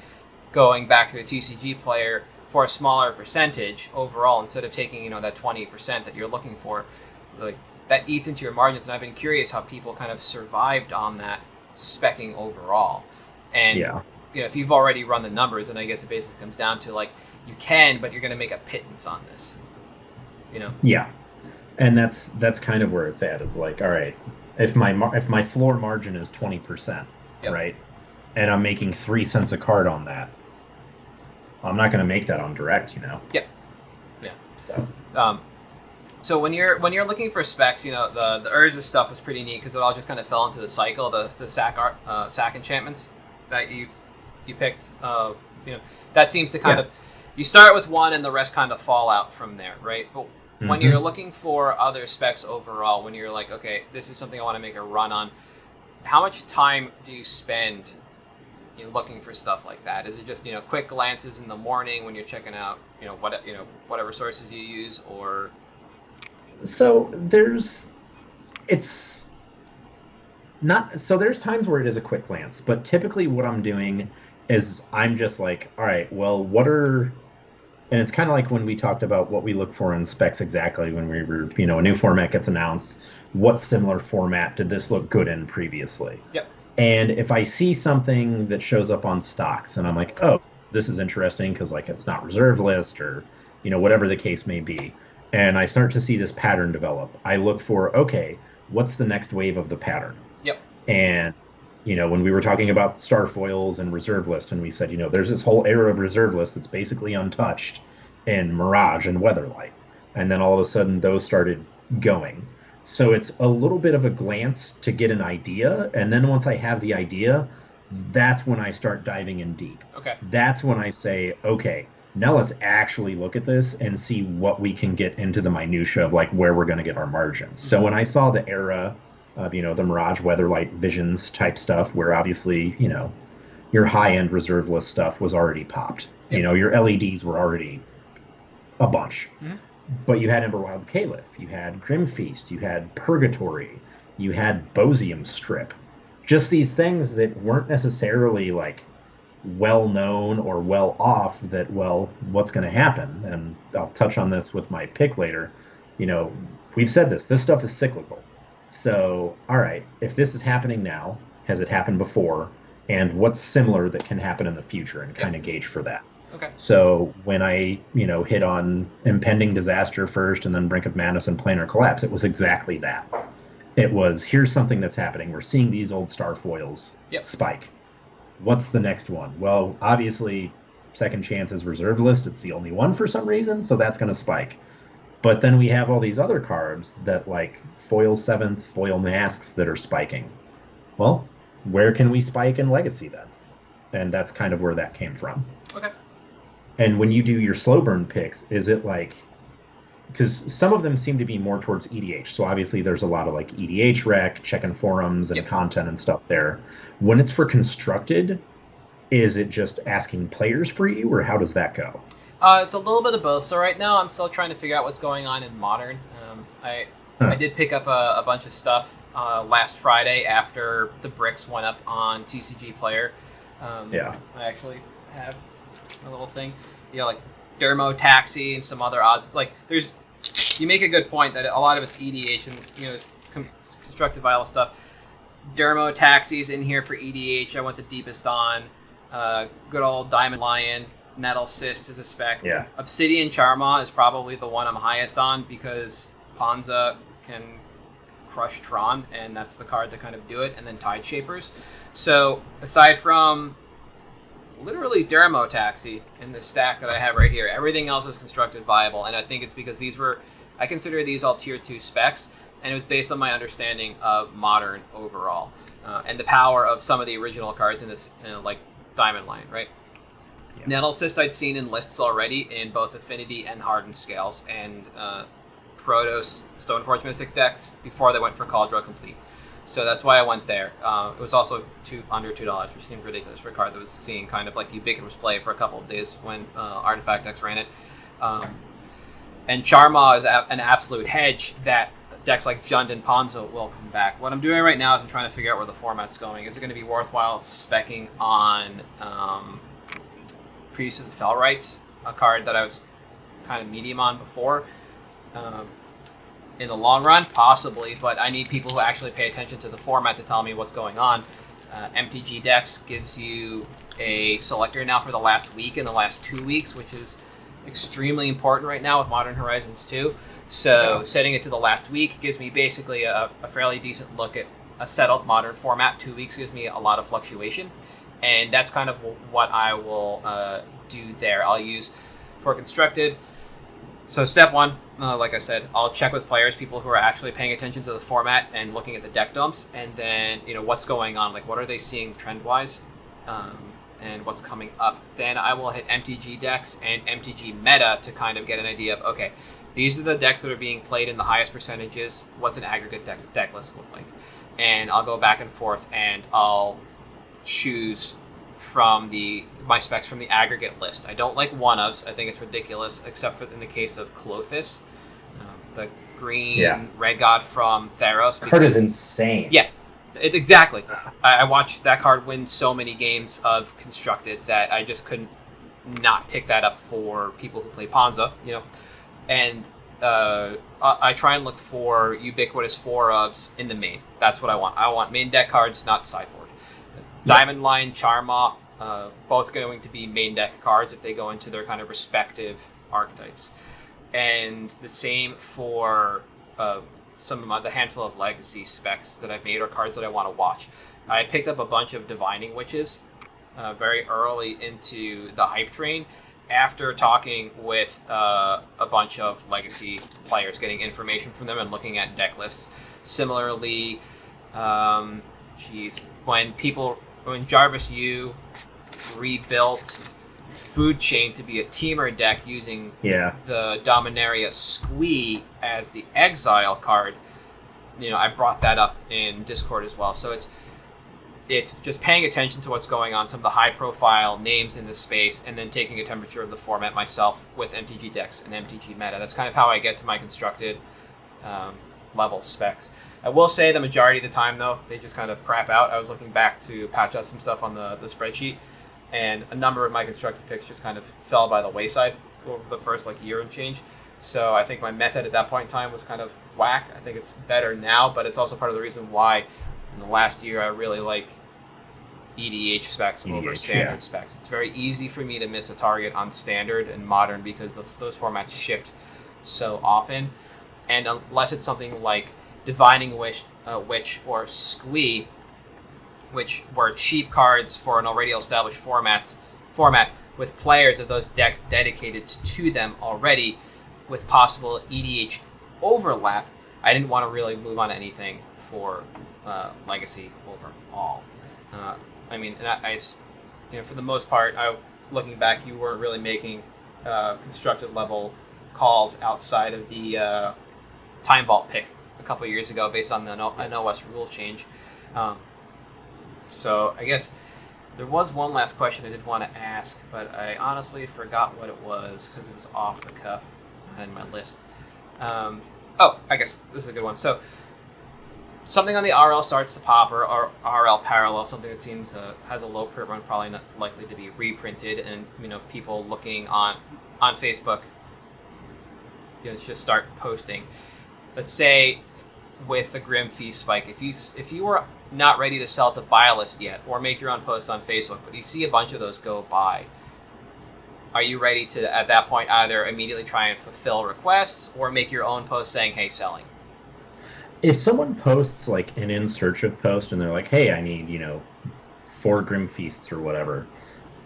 C: going back to the TCG player for a smaller percentage overall, instead of taking, that 20% that you're looking for, like, that eats into your margins. And I've been curious how people kind of survived on that speccing overall. And if you've already run the numbers, and I guess it basically comes down to, like, you can, but you're going to make a pittance on this.
B: Yeah, and that's kind of where it's at. Is like, all right, if my floor margin is 20%, right, and I'm making 3 cents a card on that, I'm not going to make that on Direct,
C: Yep. Yeah. So when you're looking for specs, the Urza stuff was pretty neat because it all just kind of fell into the cycle, the sack enchantments that you picked. That seems to kind of, you start with one and the rest kind of fall out from there, right? But when you're looking for other specs overall, when you're like, okay, this is something I want to make a run on, how much time do you spend looking for stuff like that? Is it just quick glances in the morning when you're checking out whatever sources you use, or?
B: So there's times where it is a quick glance, but typically what I'm doing is I'm just like, all right, well, and it's kind of like when we talked about what we look for in specs exactly when we were, a new format gets announced, what similar format did this look good in previously?
C: Yep.
B: And if I see something that shows up on stocks and I'm like, oh, this is interesting because, like, it's not reserve list or, whatever the case may be, and I start to see this pattern develop, I look for, okay, what's the next wave of the pattern?
C: Yep.
B: And, when we were talking about Starfoils and reserve list, and we said, there's this whole era of reserve list that's basically untouched in Mirage and Weatherlight. And then all of a sudden those started going. So it's a little bit of a glance to get an idea. And then once I have the idea, that's when I start diving in deep.
C: Okay.
B: That's when I say, okay, now let's actually look at this and see what we can get into the minutia of, like, where we're going to get our margins. So when I saw the era of, the Mirage, Weatherlight, Visions type stuff, where obviously, your high-end reserve list stuff was already popped.
C: Yep.
B: Your LEDs were already a bunch.
C: Mm-hmm.
B: But you had Emberwild Caliph, you had Grim Feast, you had Purgatory, you had Bosium Strip. Just these things that weren't necessarily, like, well-known or well-off that, well, what's going to happen? And I'll touch on this with my pick later. We've said this stuff is cyclical. So, all right, if this is happening now, has it happened before? And what's similar that can happen in the future, and kind of gauge for that.
C: Okay.
B: So when I, hit on Impending Disaster first and then Brink of Madness and Planar Collapse, it was exactly that. It was, here's something that's happening. We're seeing these old Starfoils spike. What's the next one? Well, obviously, Second Chance is reserve list. It's the only one for some reason, so that's going to spike. But then we have all these other cards that, like, foil 7th, foil masks that are spiking. Well, where can we spike in Legacy then? And that's kind of where that came from.
C: Okay.
B: And when you do your slow burn picks, is it like, because some of them seem to be more towards EDH. So obviously there's a lot of, like, EDH rec, checking forums and content and stuff there. When it's for constructed, Is it just asking players for you, or how does that go?
C: It's a little bit of both. So right now, I'm still trying to figure out what's going on in Modern. I did pick up a bunch of stuff last Friday after the bricks went up on TCG Player.
B: Yeah.
C: I actually have a little thing, like Dermo Taxi and some other odds. Like there's, you make a good point that a lot of it's EDH and it's constructed vial stuff. Dermo Taxi's in here for EDH. I went the deepest on. Good old Diamond Lion. Nettle Cyst is a spec.
B: Yeah.
C: Obsidian Charma is probably the one I'm highest on because Ponza can crush Tron, and that's the card to kind of do it, and then Tide Shapers. So aside from literally Dermo Taxi in the stack that I have right here, everything else is constructed viable, and I think it's because I consider these all tier 2 specs, and it was based on my understanding of Modern overall, and the power of some of the original cards in this, like Diamond Lion, right? Yeah. Nettle Cyst I'd seen in lists already in both Affinity and Hardened Scales, and Protos Stoneforge Mystic decks before they went for Cauldron Complete. So that's why I went there. It was also under $2, which seemed ridiculous for a card that was seeing kind of like ubiquitous play for a couple of days when Artifact decks ran it. And Charma is an absolute hedge that decks like Jund and Ponzo will come back. What I'm doing right now is I'm trying to figure out where the format's going. Is it going to be worthwhile speccing on Priest of the Fellrights, a card that I was kind of medium on before? In the long run, possibly, but I need people who actually pay attention to the format to tell me what's going on. MTG Decks gives you a selector now for the last week and the last 2 weeks, which is extremely important right now with Modern Horizons 2. So setting it to the last week gives me basically a fairly decent look at a settled Modern format. 2 weeks gives me a lot of fluctuation, and that's kind of what I will do there. I'll use for constructed. So step one, like I said, I'll check with players, people who are actually paying attention to the format and looking at the deck dumps, and then what's going on, like what are they seeing trend-wise, and what's coming up. Then I will hit MTG decks and MTG meta to kind of get an idea of, okay, these are the decks that are being played in the highest percentages. What's an aggregate deck list look like? And I'll go back and forth, and I'll choose from my specs from the aggregate list. I don't like one-ofs. I think it's ridiculous, except for in the case of Klothys, the green red god from Theros.
B: The card is insane.
C: Yeah, exactly. I watched that card win so many games of constructed that I just couldn't not pick that up for people who play Ponza, And I try and look for ubiquitous 4-ofs in the main. That's what I want. I want main deck cards, not sideboard. Diamond Lion, Charma, both going to be main deck cards if they go into their kind of respective archetypes. And the same for some of the handful of legacy specs that I've made or cards that I want to watch. I picked up a bunch of Divining Witches very early into the hype train after talking with a bunch of legacy players, getting information from them and looking at deck lists. Similarly, when Jarvis U rebuilt Food Chain to be a teamer deck using the Dominaria Squee as the exile card, I brought that up in Discord as well. So it's just paying attention to what's going on, some of the high-profile names in this space, and then taking a temperature of the format myself with MTG decks and MTG meta. That's kind of how I get to my constructed level specs. I will say the majority of the time, though, they just kind of crap out. I was looking back to patch out some stuff on the spreadsheet, and a number of my constructed picks just kind of fell by the wayside over the first year and change. So I think my method at that point in time was kind of whack. I think it's better now, but it's also part of the reason why in the last year I really like EDH specs over standard specs. It's very easy for me to miss a target on standard and modern because those formats shift so often. And unless it's something like Divining Witch or Squee, which were cheap cards for an already established format with players of those decks dedicated to them already, with possible EDH overlap, I didn't want to really move on to anything for Legacy overall. For the most part, looking back, you weren't really making constructed level calls outside of the Time Vault pick a couple of years ago based on an OS rule change. So I guess There was one last question I did want to ask, but I honestly forgot what it was because it was off the cuff in my list. I guess this is a good one. So, something on the RL starts to pop, or RL parallel, something that seems has a low print run, probably not likely to be reprinted, and people looking on Facebook, just start posting. Let's say with the Grim Feast spike, if you were not ready to sell to buy list yet, or make your own post on Facebook, but you see a bunch of those go by, are you ready to, at that point, either immediately try and fulfill requests or make your own post saying, hey, selling?
B: If someone posts like an in search of post and they're like, hey, I need, 4 Grim Feasts or whatever,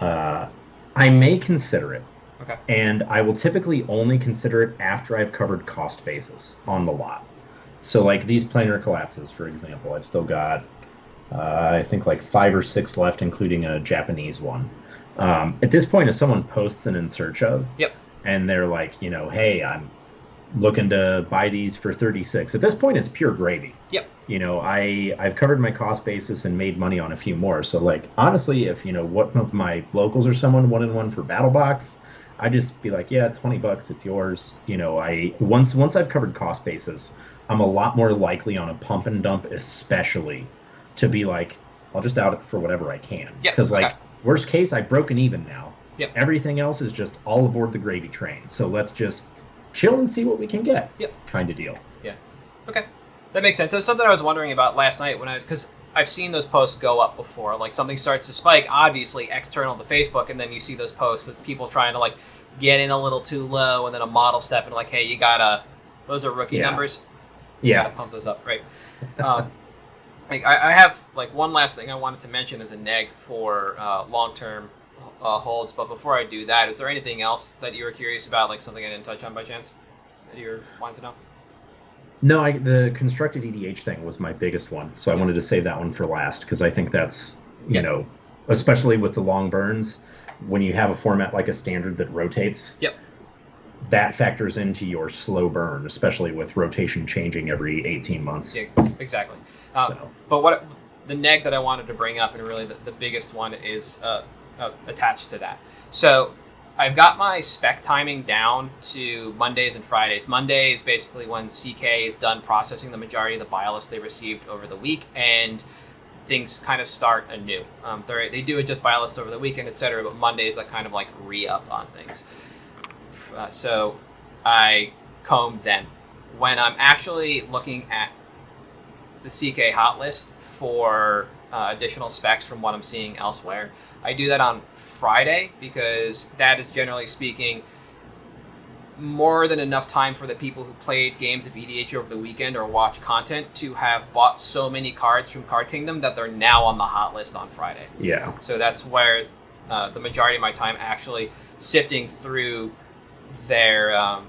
B: I may consider it.
C: Okay.
B: And I will typically only consider it after I've covered cost basis on the lot. So like these planar collapses, for example, I've still got, I think like 5 or 6 left, including a Japanese one. At this point, if someone posts an in search of,
C: yep,
B: and they're like, hey, I'm looking to buy these for 36. At this point, it's pure gravy.
C: Yep.
B: I've covered my cost basis and made money on a few more. So like, honestly, if, one of my locals or someone wanted one for Battle Box, I just be like, yeah, $20, it's yours. Once I've covered cost basis, I'm a lot more likely on a pump and dump, especially, to be like, I'll just out it for whatever I can. Because worst case, I've broken even now.
C: Yep.
B: Everything else is just all aboard the gravy train. So let's just chill and see what we can get.
C: Yep.
B: Kind of deal.
C: Yeah. Okay. That makes sense. It was something I was wondering about last night because I've seen those posts go up before. Like something starts to spike, obviously external to Facebook, and then you see those posts that people trying to like get in a little too low, and then a model step and like, hey, you gotta. Those are rookie numbers. You gotta pump those up, right? I have like one last thing I wanted to mention as a neg for long-term holds, but before I do that, is there anything else that you were curious about, like something I didn't touch on by chance that you were wanting to know?
B: No, the constructed EDH thing was my biggest one, so I wanted to save that one for last because I think that's, especially with the long burns, when you have a format like a standard that rotates, that factors into your slow burn, especially with rotation changing every 18 months.
C: Yeah, exactly. But the neg that I wanted to bring up, and really the biggest one, is attached to that. So I've got my spec timing down to Mondays and Fridays. Monday is basically when CK is done processing the majority of the buy list they received over the week, and things kind of start anew. They do adjust buy lists over the weekend, etc., but Mondays I kind of like re-up on things. So I comb them. When I'm actually looking at the CK hot list for additional specs from what I'm seeing elsewhere, I do that on Friday because that is, generally speaking, more than enough time for the people who played games of EDH over the weekend or watch content to have bought so many cards from Card Kingdom that they're now on the hot list on Friday.
B: Yeah.
C: So that's where the majority of my time actually sifting through their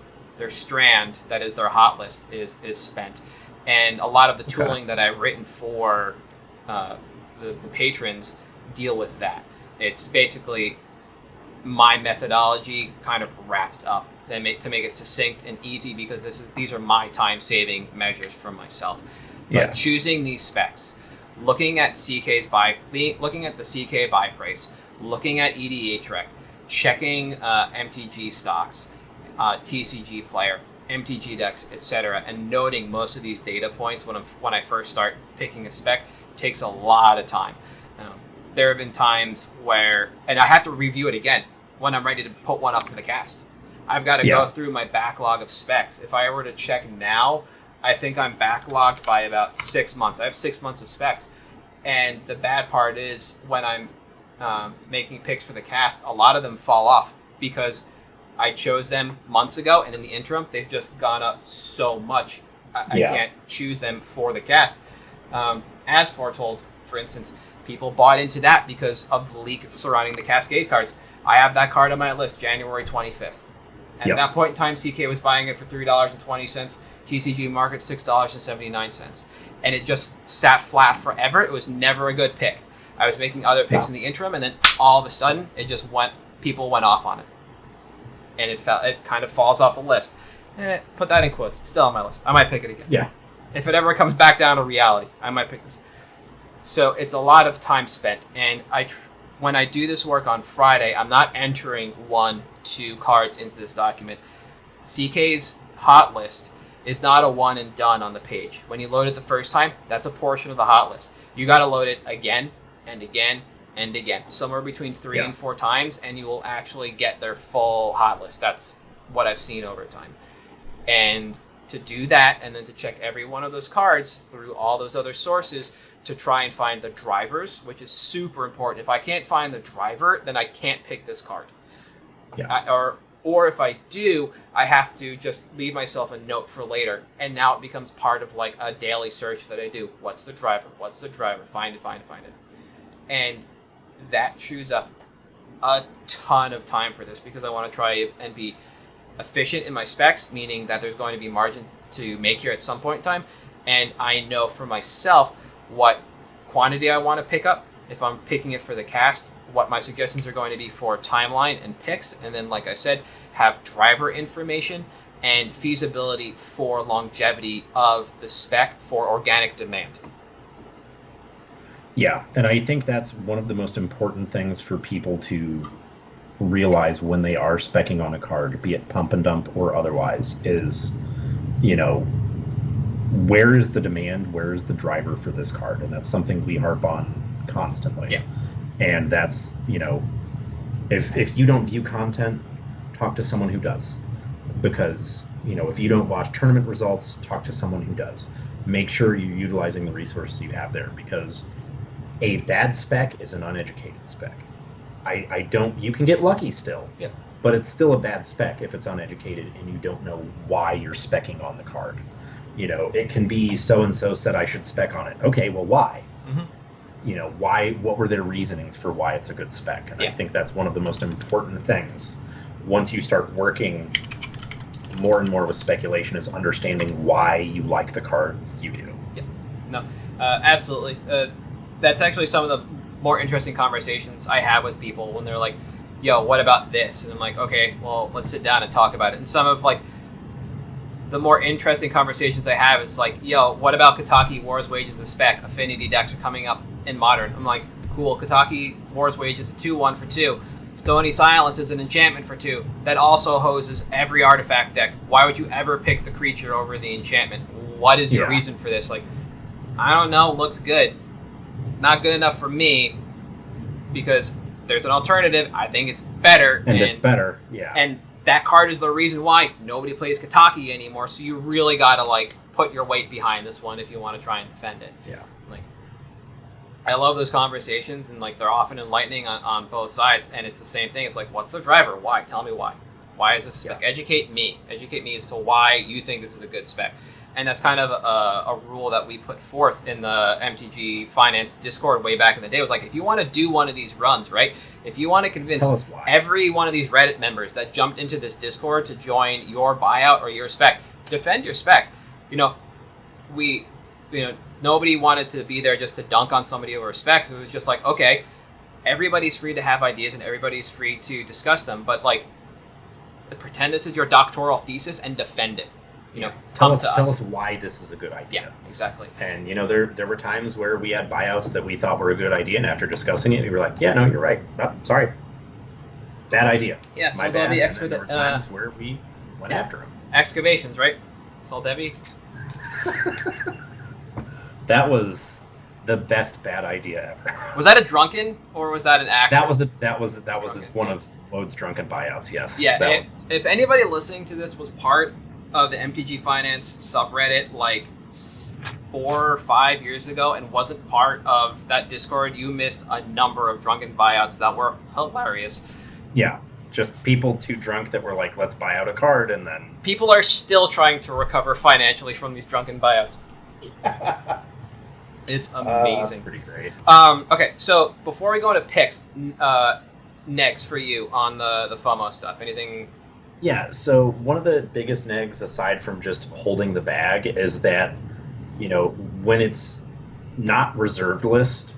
C: strand, that is their hot list, is spent. And a lot of the tooling that I've written for the patrons deal with that. It's basically my methodology kind of wrapped up to make it succinct and easy, because these are my time-saving measures for myself. But choosing these specs, looking at the CK buy price, looking at EDH rec, checking MTG stocks, TCG player, MTG decks, etc., and noting most of these data points when I first start picking a spec takes a lot of time. There have been times where, and I have to review it again when I'm ready to put one up for the cast. I've got to go through my backlog of specs. If I were to check now, I think I'm backlogged by about 6 months. I have 6 months of specs. And the bad part is when I'm making picks for the cast, a lot of them fall off because I chose them months ago, and in the interim, they've just gone up so much. I can't choose them for the cast. As foretold, for instance, people bought into that because of the leak surrounding the Cascade cards. I have that card on my list, January 25th. At that point in time, CK was buying it for $3.20, TCG market $6.79. And it just sat flat forever. It was never a good pick. I was making other picks in the interim, and then all of a sudden, people went off on it. And it kind of falls off the list. Put that in quotes. It's still on my list. I might pick it again.
B: Yeah.
C: If it ever comes back down to reality, I might pick this. So it's a lot of time spent, and when I do this work on Friday, I'm not entering 1-2 cards into this document. CK's hot list is not a one and done on the page. When you load it the first time, that's a portion of the hot list. You got to load it again and again and again, somewhere between 3 and 4 times, and you will actually get their full hot list. That's what I've seen over time. And to do that, and then to check every one of those cards through all those other sources to try and find the drivers, which is super important. If I can't find the driver, then I can't pick this card. Or if I do, I have to just leave myself a note for later. And now it becomes part of like a daily search that I do. What's the driver? What's the driver? Find it. And that chews up a ton of time for this, because I want to try and be efficient in my specs, meaning that there's going to be margin to make here at some point in time. And I know for myself what quantity I want to pick up if I'm picking it for the cast, what my suggestions are going to be for timeline and picks, and then, like I said, have driver information and feasibility for longevity of the spec for organic demand.
B: Yeah, and I think that's one of the most important things for people to realize when they are speccing on a card, be it pump and dump or otherwise, is, where is the demand, where is the driver for this card? And that's something we harp on constantly.
C: Yeah.
B: And that's, if you don't view content, talk to someone who does. Because, if you don't watch tournament results, talk to someone who does. Make sure you're utilizing the resources you have there, because a bad spec is an uneducated spec. You can get lucky still, but it's still a bad spec if it's uneducated and you don't know why you're speccing on the card. It can be so-and-so said I should spec on it. Okay, well, why? Why? What were their reasonings for why it's a good spec? And I think that's one of the most important things. Once you start working more and more with speculation, is understanding why you like the card you do.
C: Yeah, no, absolutely. That's actually some of the more interesting conversations I have with people when they're like, yo, what about this? And I'm like, okay, well, let's sit down and talk about it. And some of the more interesting conversations I have is like, yo, what about Kataki War's Wages as spec? Affinity decks are coming up in Modern. I'm like, cool, Kataki War's Wages is a 2/1 for 2. Stony Silence is an enchantment for 2 that also hoses every artifact deck. Why would you ever pick the creature over the enchantment? What is your reason for this? Like, I don't know, looks good. Not good enough for me, because there's an alternative. I think it's better.
B: And it's better, yeah.
C: And that card is the reason why nobody plays Kataki anymore, so you really got to put your weight behind this one if you want to try and defend it.
B: Yeah.
C: I love those conversations, and they're often enlightening on both sides, and it's the same thing. It's like, what's the driver? Why? Tell me why. Why is this a spec? Educate me. Educate me as to why you think this is a good spec. And that's kind of a rule that we put forth in the MTG Finance Discord way back in the day. It was like, if you want to do one of these runs, right? If you want to convince every one of these Reddit members that jumped into this Discord to join your buyout or your spec, defend your spec. Nobody wanted to be there just to dunk on somebody over specs. It was just like, okay, everybody's free to have ideas and everybody's free to discuss them, but pretend this is your doctoral thesis and defend it. Tell
B: us why this is a good idea.
C: Yeah, exactly.
B: And there were times where we had buyouts that we thought were a good idea, and after discussing it, we were like, yeah, no, you're right. Oh, sorry, bad idea.
C: Yeah,
B: my bad. And then there were times where we went after them.
C: Excavations, right? Sol Devi.
B: That was the best bad idea ever.
C: Was that a drunken or was that an actual?
B: That was one of Wode's drunken buyouts. Yes.
C: Yeah. If anybody listening to this was part of the MTG Finance subreddit 4 or 5 years ago and wasn't part of that Discord, you missed a number of drunken buyouts that were hilarious.
B: Yeah. Just people too drunk that were like, let's buy out a card, and then
C: people are still trying to recover financially from these drunken buyouts. It's amazing.
B: That's pretty great.
C: Okay, so before we go into picks, next for you on the FOMO stuff, anything?
B: Yeah, so one of the biggest negs, aside from just holding the bag, is that, when it's not reserved list,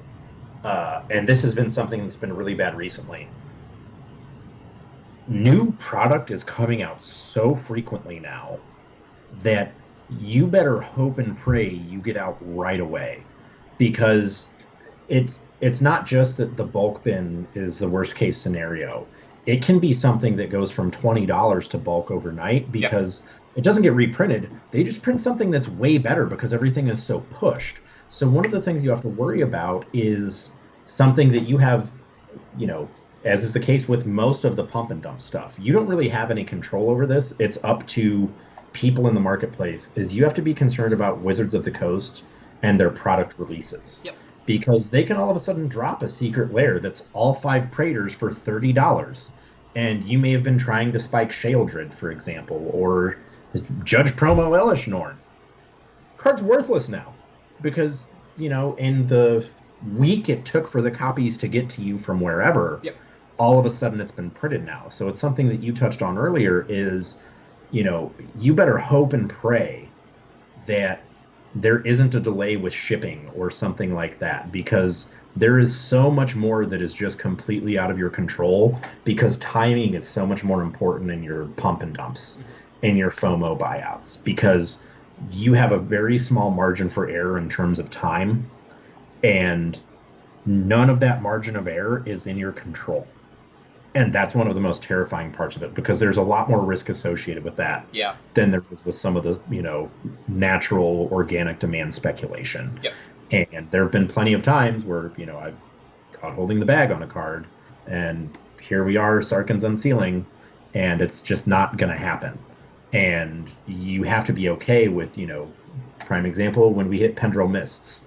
B: and this has been something that's been really bad recently, new product is coming out so frequently now that you better hope and pray you get out right away. Because it's not just that the bulk bin is the worst case scenario. It can be something that goes from $20 to bulk overnight because it doesn't get reprinted. They just print something that's way better because everything is so pushed. So one of the things you have to worry about is something that you have, as is the case with most of the pump and dump stuff. You don't really have any control over this. It's up to people in the marketplace. Is you have to be concerned about Wizards of the Coast and their product releases.
C: Yep.
B: Because they can all of a sudden drop a secret lair that's all 5 Praetors for $30. And you may have been trying to spike Sheoldred, for example, or Judge Promo Elishnorn. Card's worthless now. Because, in the week it took for the copies to get to you from wherever, all of a sudden it's been printed now. So it's something that you touched on earlier is, you better hope and pray that there isn't a delay with shipping or something like that, because there is so much more that is just completely out of your control, because timing is so much more important in your pump and dumps, in your FOMO buyouts, because you have a very small margin for error in terms of time, and none of that margin of error is in your control. And that's one of the most terrifying parts of it, because there's a lot more risk associated with that than there is with some of the, natural organic demand speculation. And there have been plenty of times where, I've caught holding the bag on a card, and here we are, Sarkhan's unsealing, and it's just not going to happen. And you have to be okay with, prime example, when we hit Pendrell Mists,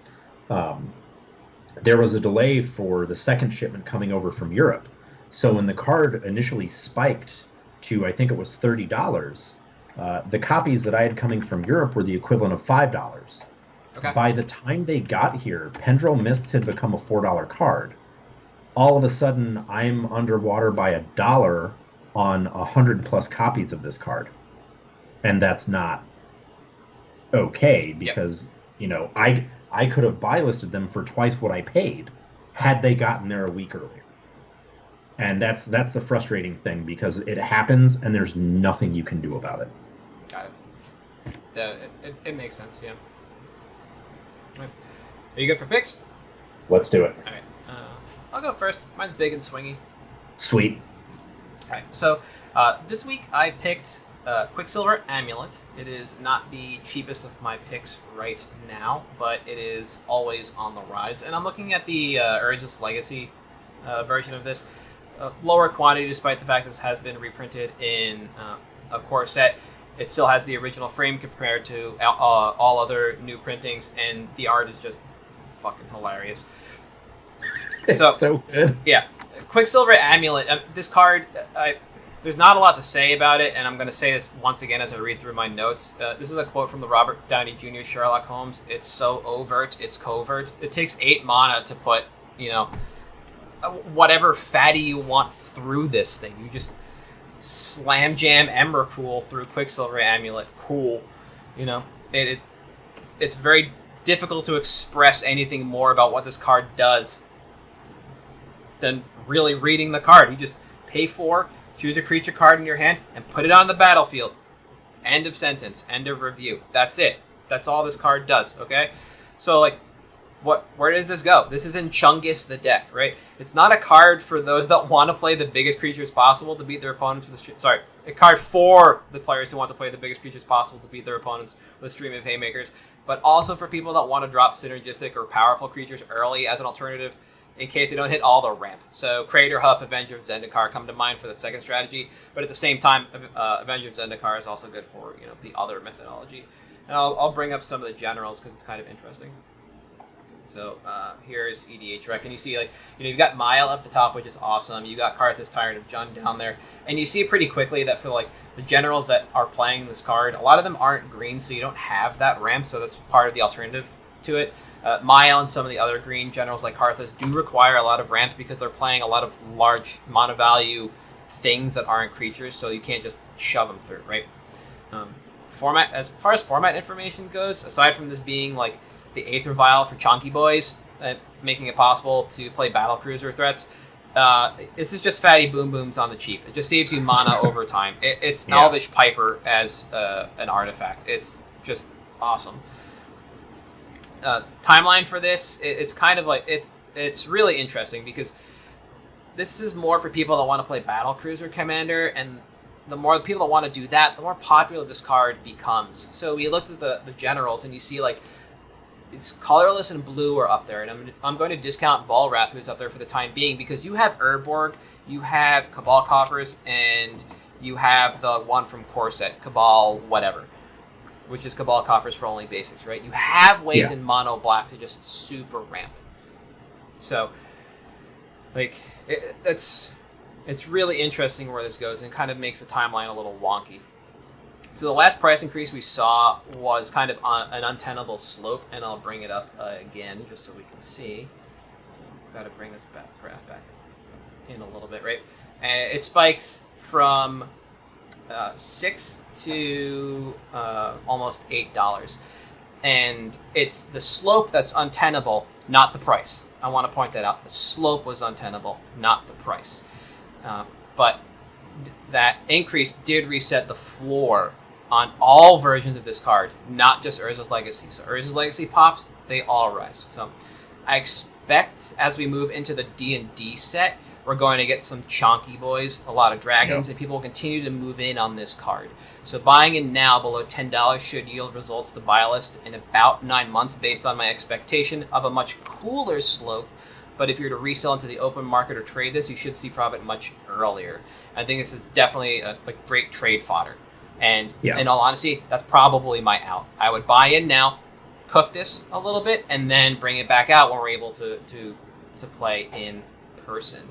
B: there was a delay for the second shipment coming over from Europe. So when the card initially spiked to, I think it was $30, the copies that I had coming from Europe were the equivalent of $5.
C: Okay.
B: By the time they got here, Pendrell Mists had become a $4 card. All of a sudden, I'm underwater by $1 on 100 plus copies of this card. And that's not okay, because, I could have buy listed them for twice what I paid had they gotten there a week earlier. And that's the frustrating thing, because it happens and there's nothing you can do about it.
C: Got it. It makes sense, yeah. All right. Are you good for picks?
B: Let's do it.
C: All right. I'll go first. Mine's big and swingy.
B: Sweet.
C: All right. So this week I picked Quicksilver Amulet. It is not the cheapest of my picks right now, but it is always on the rise. And I'm looking at the Urza's Legacy version of this. Lower quantity, despite the fact this has been reprinted in a core set. It still has the original frame compared to all other new printings, and the art is just fucking hilarious.
B: It's so good.
C: Yeah. Quicksilver Amulet. This card, there's not a lot to say about it, and I'm going to say this once again as I read through my notes. This is a quote from the Robert Downey Jr. Sherlock Holmes. It's so overt, it's covert. It takes 8 mana to put, whatever fatty you want through this thing. You just slam jam Emrakul through Quicksilver Amulet. Cool. It's very difficult to express anything more about what this card does than really reading the card. You just pay 4, choose a creature card in your hand, and put it on the battlefield. End of sentence. End of review. That's it. That's all this card does, okay? So, where does this go? This is in Chungus the deck, right? It's not a card for those that want to play the biggest creatures possible to beat their opponents with a card for the players who want to play the biggest creatures possible to beat their opponents with Stream of Haymakers, but also for people that want to drop synergistic or powerful creatures early as an alternative in case they don't hit all the ramp. So Crater Huff, Avenger of Zendikar come to mind for that second strategy, but at the same time, Avenger of Zendikar is also good for the other methodology. And I'll bring up some of the generals because it's kind of interesting. So here's EDH Rec, and you see you've got Mile up the top, which is awesome. You got Karthus Tyrant of Jund down there, and you see pretty quickly that for the generals that are playing this card, a lot of them aren't green, so you don't have that ramp. So that's part of the alternative to it. Mile and some of the other green generals like Karthus do require a lot of ramp because they're playing a lot of large mana value things that aren't creatures, so you can't just shove them through, right? Format, as far as format information goes, aside from this being the Aether Vial for chonky boys, making it possible to play battlecruiser threats, this is just fatty boom booms on the cheap. It just saves you mana over time. It's Elvish Piper as an artifact. It's just awesome. Timeline for this, it's kind of it's really interesting because this is more for people that want to play Battle Cruiser Commander, and the more people that want to do that, the more popular this card becomes. So we looked at the generals, and you see like it's colorless and blue are up there, and I'm going to discount Volrath, who's up there for the time being, because you have Urborg, you have Cabal Coffers, and you have the one from Corset, Cabal whatever, which is Cabal Coffers for only basics, right? You have ways in mono black to just super ramp. So, like, it's really interesting where this goes, and kind of makes the timeline a little wonky. So the last price increase we saw was kind of an untenable slope, and I'll bring it up again just so we can see. Got to bring this graph back in a little bit, right? And it spikes from 6 to almost $8, and it's the slope that's untenable, not the price. I want to point that out. The slope was untenable, not the price. But that increase did reset the floor on all versions of this card, not just Urza's Legacy. So Urza's Legacy pops, they all rise. So I expect as we move into the D&D set, we're going to get some chonky boys, a lot of dragons, and people will continue to move in on this card. So buying in now below $10 should yield results to buy list in about 9 months based on my expectation of a much cooler slope. But if you're to resell into the open market or trade this, you should see profit much earlier. I think this is definitely a great trade fodder. And in all honesty, that's probably my out. I would buy in now, cook this a little bit, and then bring it back out when we're able to play in person.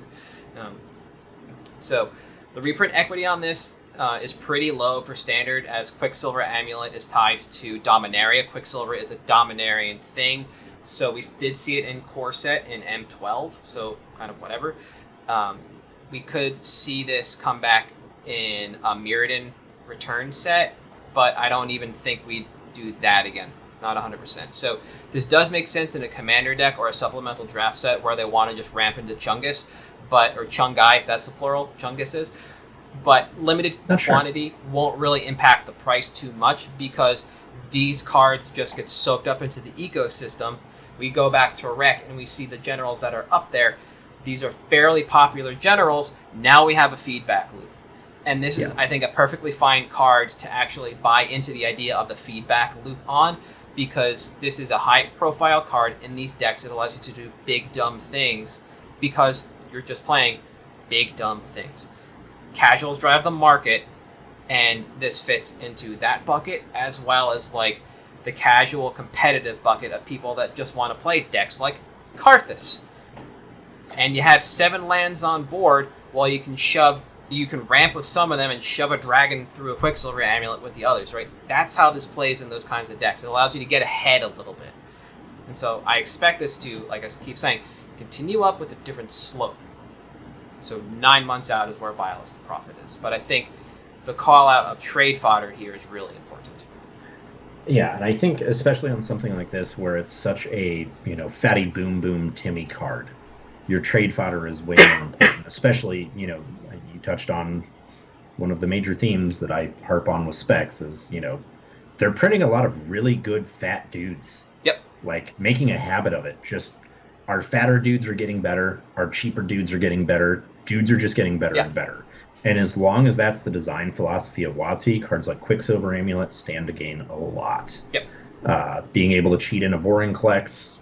C: So the reprint equity on this is pretty low for standard, as Quicksilver Amulet is tied to Dominaria. Quicksilver is a Dominarian thing. So we did see it in core set in M12, so kind of whatever. We could see this come back in a Mirrodin return set, but I don't even think we'd do that again. Not 100%. So this does make sense in a commander deck or a supplemental draft set where they want to just ramp into Chungus, or Chungai if that's the plural, Chungus is. But limited quantity won't really impact the price too much because these cards just get soaked up into the ecosystem. We go back to Rec and we see the generals that are up there. These are fairly popular generals. Now we have a feedback loop. And this is, I think, a perfectly fine card to actually buy into the idea of the feedback loop on, because this is a high-profile card in these decks. It allows you to do big, dumb things because you're just playing big, dumb things. Casuals drive the market, and this fits into that bucket, as well as like the casual competitive bucket of people that just want to play decks like Karthus. And you have 7 lands on board, while you can ramp with some of them and shove a dragon through a Quicksilver Amulet with the others, right? That's how this plays in those kinds of decks. It allows you to get ahead a little bit. And so I expect this to, like I keep saying, continue up with a different slope. So 9 months out is where buy list profit is. But I think the call out of trade fodder here is really important.
B: Yeah, and I think especially on something like this where it's such a, fatty boom boom Timmy card, your trade fodder is way more important, especially, you touched on one of the major themes that I harp on with specs is, they're printing a lot of really good fat dudes.
C: Yep.
B: Like making a habit of it. Just our fatter dudes are getting better. Our cheaper dudes are getting better. Dudes are just getting better and better. And as long as that's the design philosophy of WotC, cards like Quicksilver Amulet stand to gain a lot.
C: Yep.
B: Being able to cheat in a Vorinclex,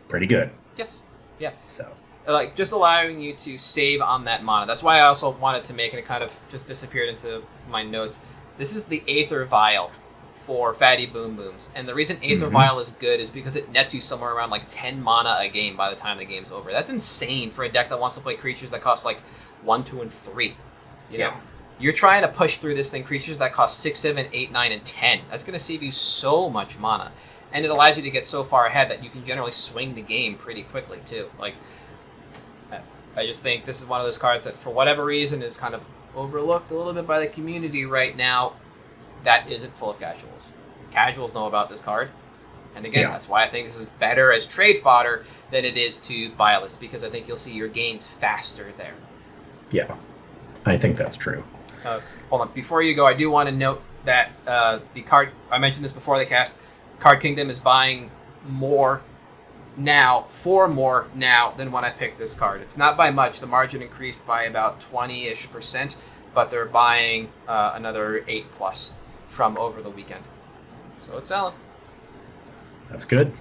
B: pretty good.
C: Yes. Yeah.
B: So.
C: Like, just allowing you to save on that mana. That's why I also wanted to make it. It kind of just disappeared into my notes. This is the Aether Vial for Fatty Boom Booms. And the reason Aether Vial is good is because it nets you somewhere around like 10 mana a game by the time the game's over. That's insane for a deck that wants to play creatures that cost like 1, 2, and 3. You know? You're trying to push through this thing, creatures that cost 6, 7, 8, 9, and 10. That's going to save you so much mana. And it allows you to get so far ahead that you can generally swing the game pretty quickly, too. Like, I just think this is one of those cards that, for whatever reason, is kind of overlooked a little bit by the community right now. That isn't full of casuals. Casuals know about this card. And again, that's why I think this is better as trade fodder than it is to buy a list, because I think you'll see your gains faster there.
B: Yeah, I think that's true.
C: Hold on. Before you go, I do want to note that the card, I mentioned this before the cast, Card Kingdom is buying more now, 4 more now than when I picked this card. It's not by much. The margin increased by about 20-ish%, but they're buying another 8 plus from over the weekend. So it's selling.
B: That's good.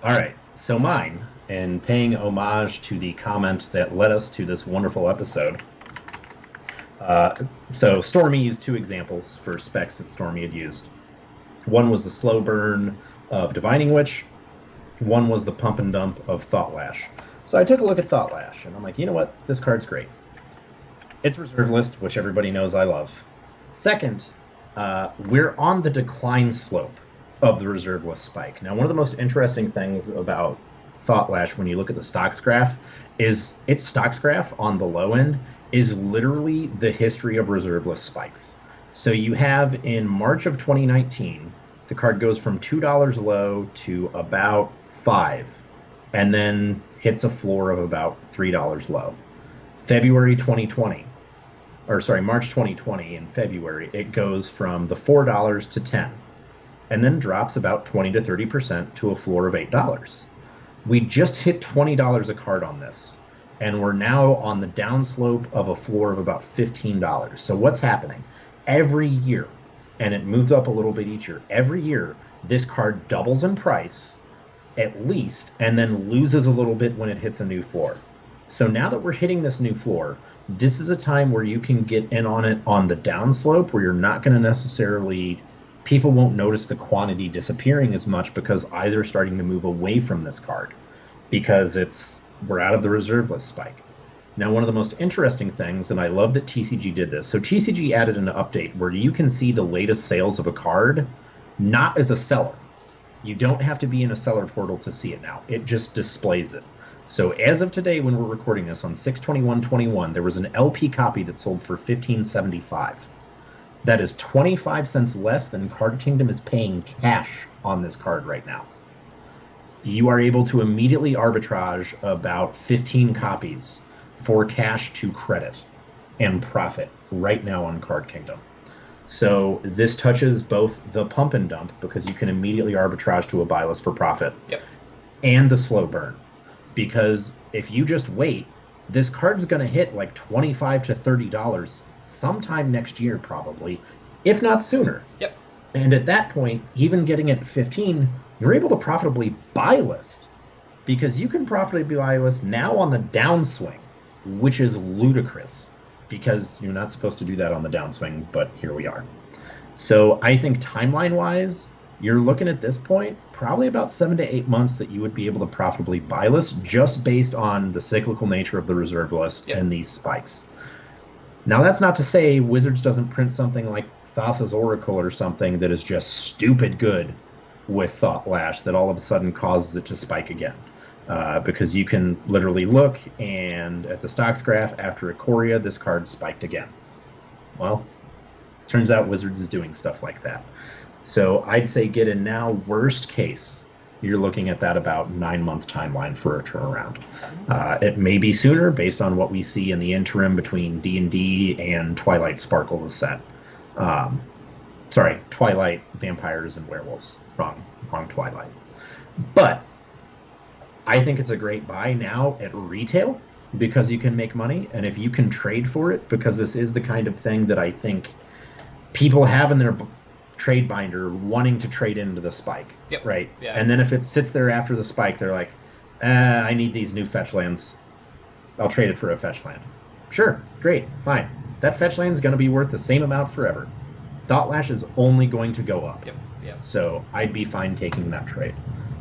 B: All right, so mine, and paying homage to the comment that led us to this wonderful episode. So Stormy used 2 examples for specs that Stormy had used. One was the slow burn of Divining Witch. One was the pump and dump of Thought Lash. So I took a look at Thought Lash, and I'm like, you know what? This card's great. It's reserve list, which everybody knows I love. Second, we're on the decline slope of the reserve list spike. Now, one of the most interesting things about Thought Lash when you look at the stocks graph is its stocks graph on the low end is literally the history of reserve list spikes. So you have in March of 2019, the card goes from $2 low to about $5, and then hits a floor of about $3 low. March 2020 in February, it goes from the $4 to $10, and then drops about 20 to 30% to a floor of $8. We just hit $20 a card on this, and we're now on the downslope of a floor of about $15. So what's happening? Every year, and it moves up a little bit each year, every year, this card doubles in price, at least, and then loses a little bit when it hits a new floor. So now that we're hitting this new floor, this is a time where you can get in on it on the downslope, where you're not going to necessarily, people won't notice the quantity disappearing as much because either starting to move away from this card because we're out of the reserve list spike. Now, one of the most interesting things, and I love that TCG did this, so TCG added an update where you can see the latest sales of a card, not as a seller. You don't have to be in a seller portal to see it now. It just displays it. So as of today, when we're recording this on 6/21/21, there was an LP copy that sold for $15.75. That is 25 cents less than Card Kingdom is paying cash on this card right now. You are able to immediately arbitrage about 15 copies for cash to credit and profit right now on Card Kingdom. So this touches both the pump and dump, because you can immediately arbitrage to a buy list for profit,
C: Yep.
B: and the slow burn. Because if you just wait, this card's going to hit like $25 to $30 sometime next year probably, if not sooner.
C: Yep.
B: And at that point, even getting it at 15, you're able to profitably buy list, because you can profitably buy list now on the downswing, which is ludicrous because you're not supposed to do that on the downswing, but here we are. So I think timeline-wise, you're looking at this point probably about 7 to 8 months that you would be able to profitably buy list just based on the cyclical nature of the reserve list and these spikes. Now, that's not to say Wizards doesn't print something like Thassa's Oracle or something that is just stupid good with Thought Lash that all of a sudden causes it to spike again. Because you can literally look, and at the stocks graph after Ikoria, this card spiked again. Well, turns out Wizards is doing stuff like that. So I'd say get in now. Worst case, you're looking at that about 9-month timeline for a turnaround. It may be sooner based on what we see in the interim between D&D and Twilight Sparkle the set. Twilight Vampires and Werewolves. Wrong Twilight. But I think it's a great buy now at retail because you can make money, and if you can trade for it, because this is the kind of thing that I think people have in their trade binder wanting to trade into the spike, right? Yeah. And then if it sits there after the spike, they're like, I need these new fetch lands. I'll trade it for a fetch land. Sure, great, fine. That fetch land is going to be worth the same amount forever. Thought Lash is only going to go up. So I'd be fine taking that trade.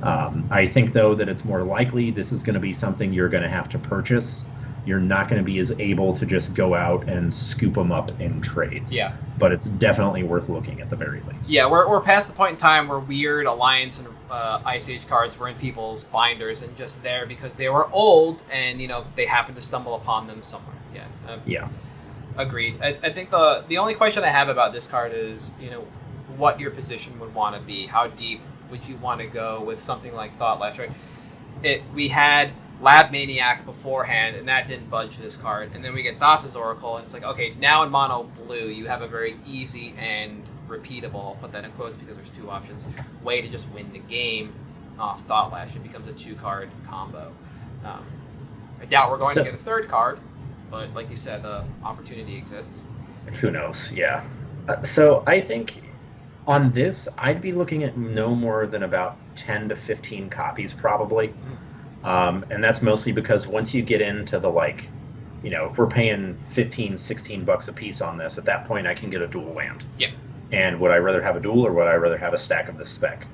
B: I think, though, that it's more likely this is going to be something you're going to have to purchase. You're not going to be as able to just go out and scoop them up in trades. Yeah. But it's definitely worth looking at the very least.
C: Yeah, we're past the point in time where weird Alliance and Ice Age cards were in people's binders and just there because they were old and, they happened to stumble upon them somewhere. Yeah. Agreed. I think the only question I have about this card is, what your position would want to be. How deep would you want to go with something like Thought Lash, right? We had Lab Maniac beforehand, and that didn't budge this card. And then we get Thassa's Oracle, and it's like, okay, now in mono blue, you have a very easy and repeatable, I'll put that in quotes because there's 2 options, way to just win the game off Thought Lash, it becomes a 2-card combo. I doubt we're going to get a third card, but like you said, the opportunity exists.
B: Who knows? Yeah. So I think on this, I'd be looking at no more than about 10 to 15 copies probably. And that's mostly because once you get into the like, you know, if we're paying 15, 16 bucks a piece on this, at that point I can get a dual land.
C: Yep.
B: And would I rather have a dual or would I rather have a stack of the spec?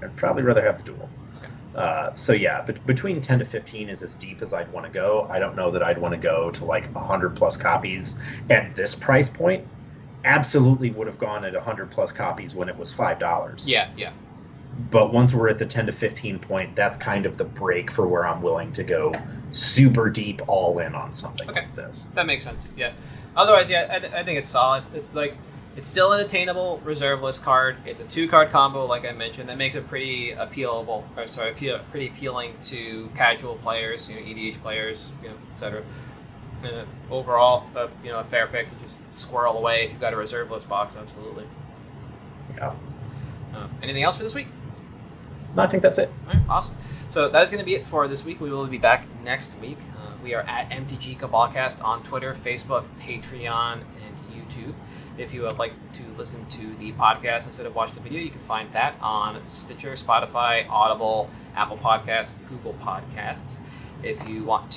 B: I'd probably rather have the dual.
C: Okay.
B: So yeah, but between 10 to 15 is as deep as I'd want to go. I don't know that I'd want to go to like 100 plus copies at this price point. Absolutely would have gone at 100 plus copies when it was $5.
C: Yeah.
B: But once we're at the 10 to 15 point, that's kind of the break for where I'm willing to go super deep all in on something like this.
C: That makes sense. Yeah. Otherwise, yeah, I think it's solid. It's like, it's still an attainable reserve list card. It's a 2-card combo, like I mentioned. That makes it pretty pretty appealing to casual players, you know, EDH players, you know, etc. Overall, you know, a fair pick to just squirrel away if you've got a reserve list box. Absolutely.
B: Yeah.
C: Anything else for this week?
B: No, I think that's it.
C: All right, awesome. So that is going to be it for this week. We will be back next week. We are at MtG Cabalcast on Twitter, Facebook, Patreon, and YouTube. If you would like to listen to the podcast instead of watch the video, you can find that on Stitcher, Spotify, Audible, Apple Podcasts, Google Podcasts. If you want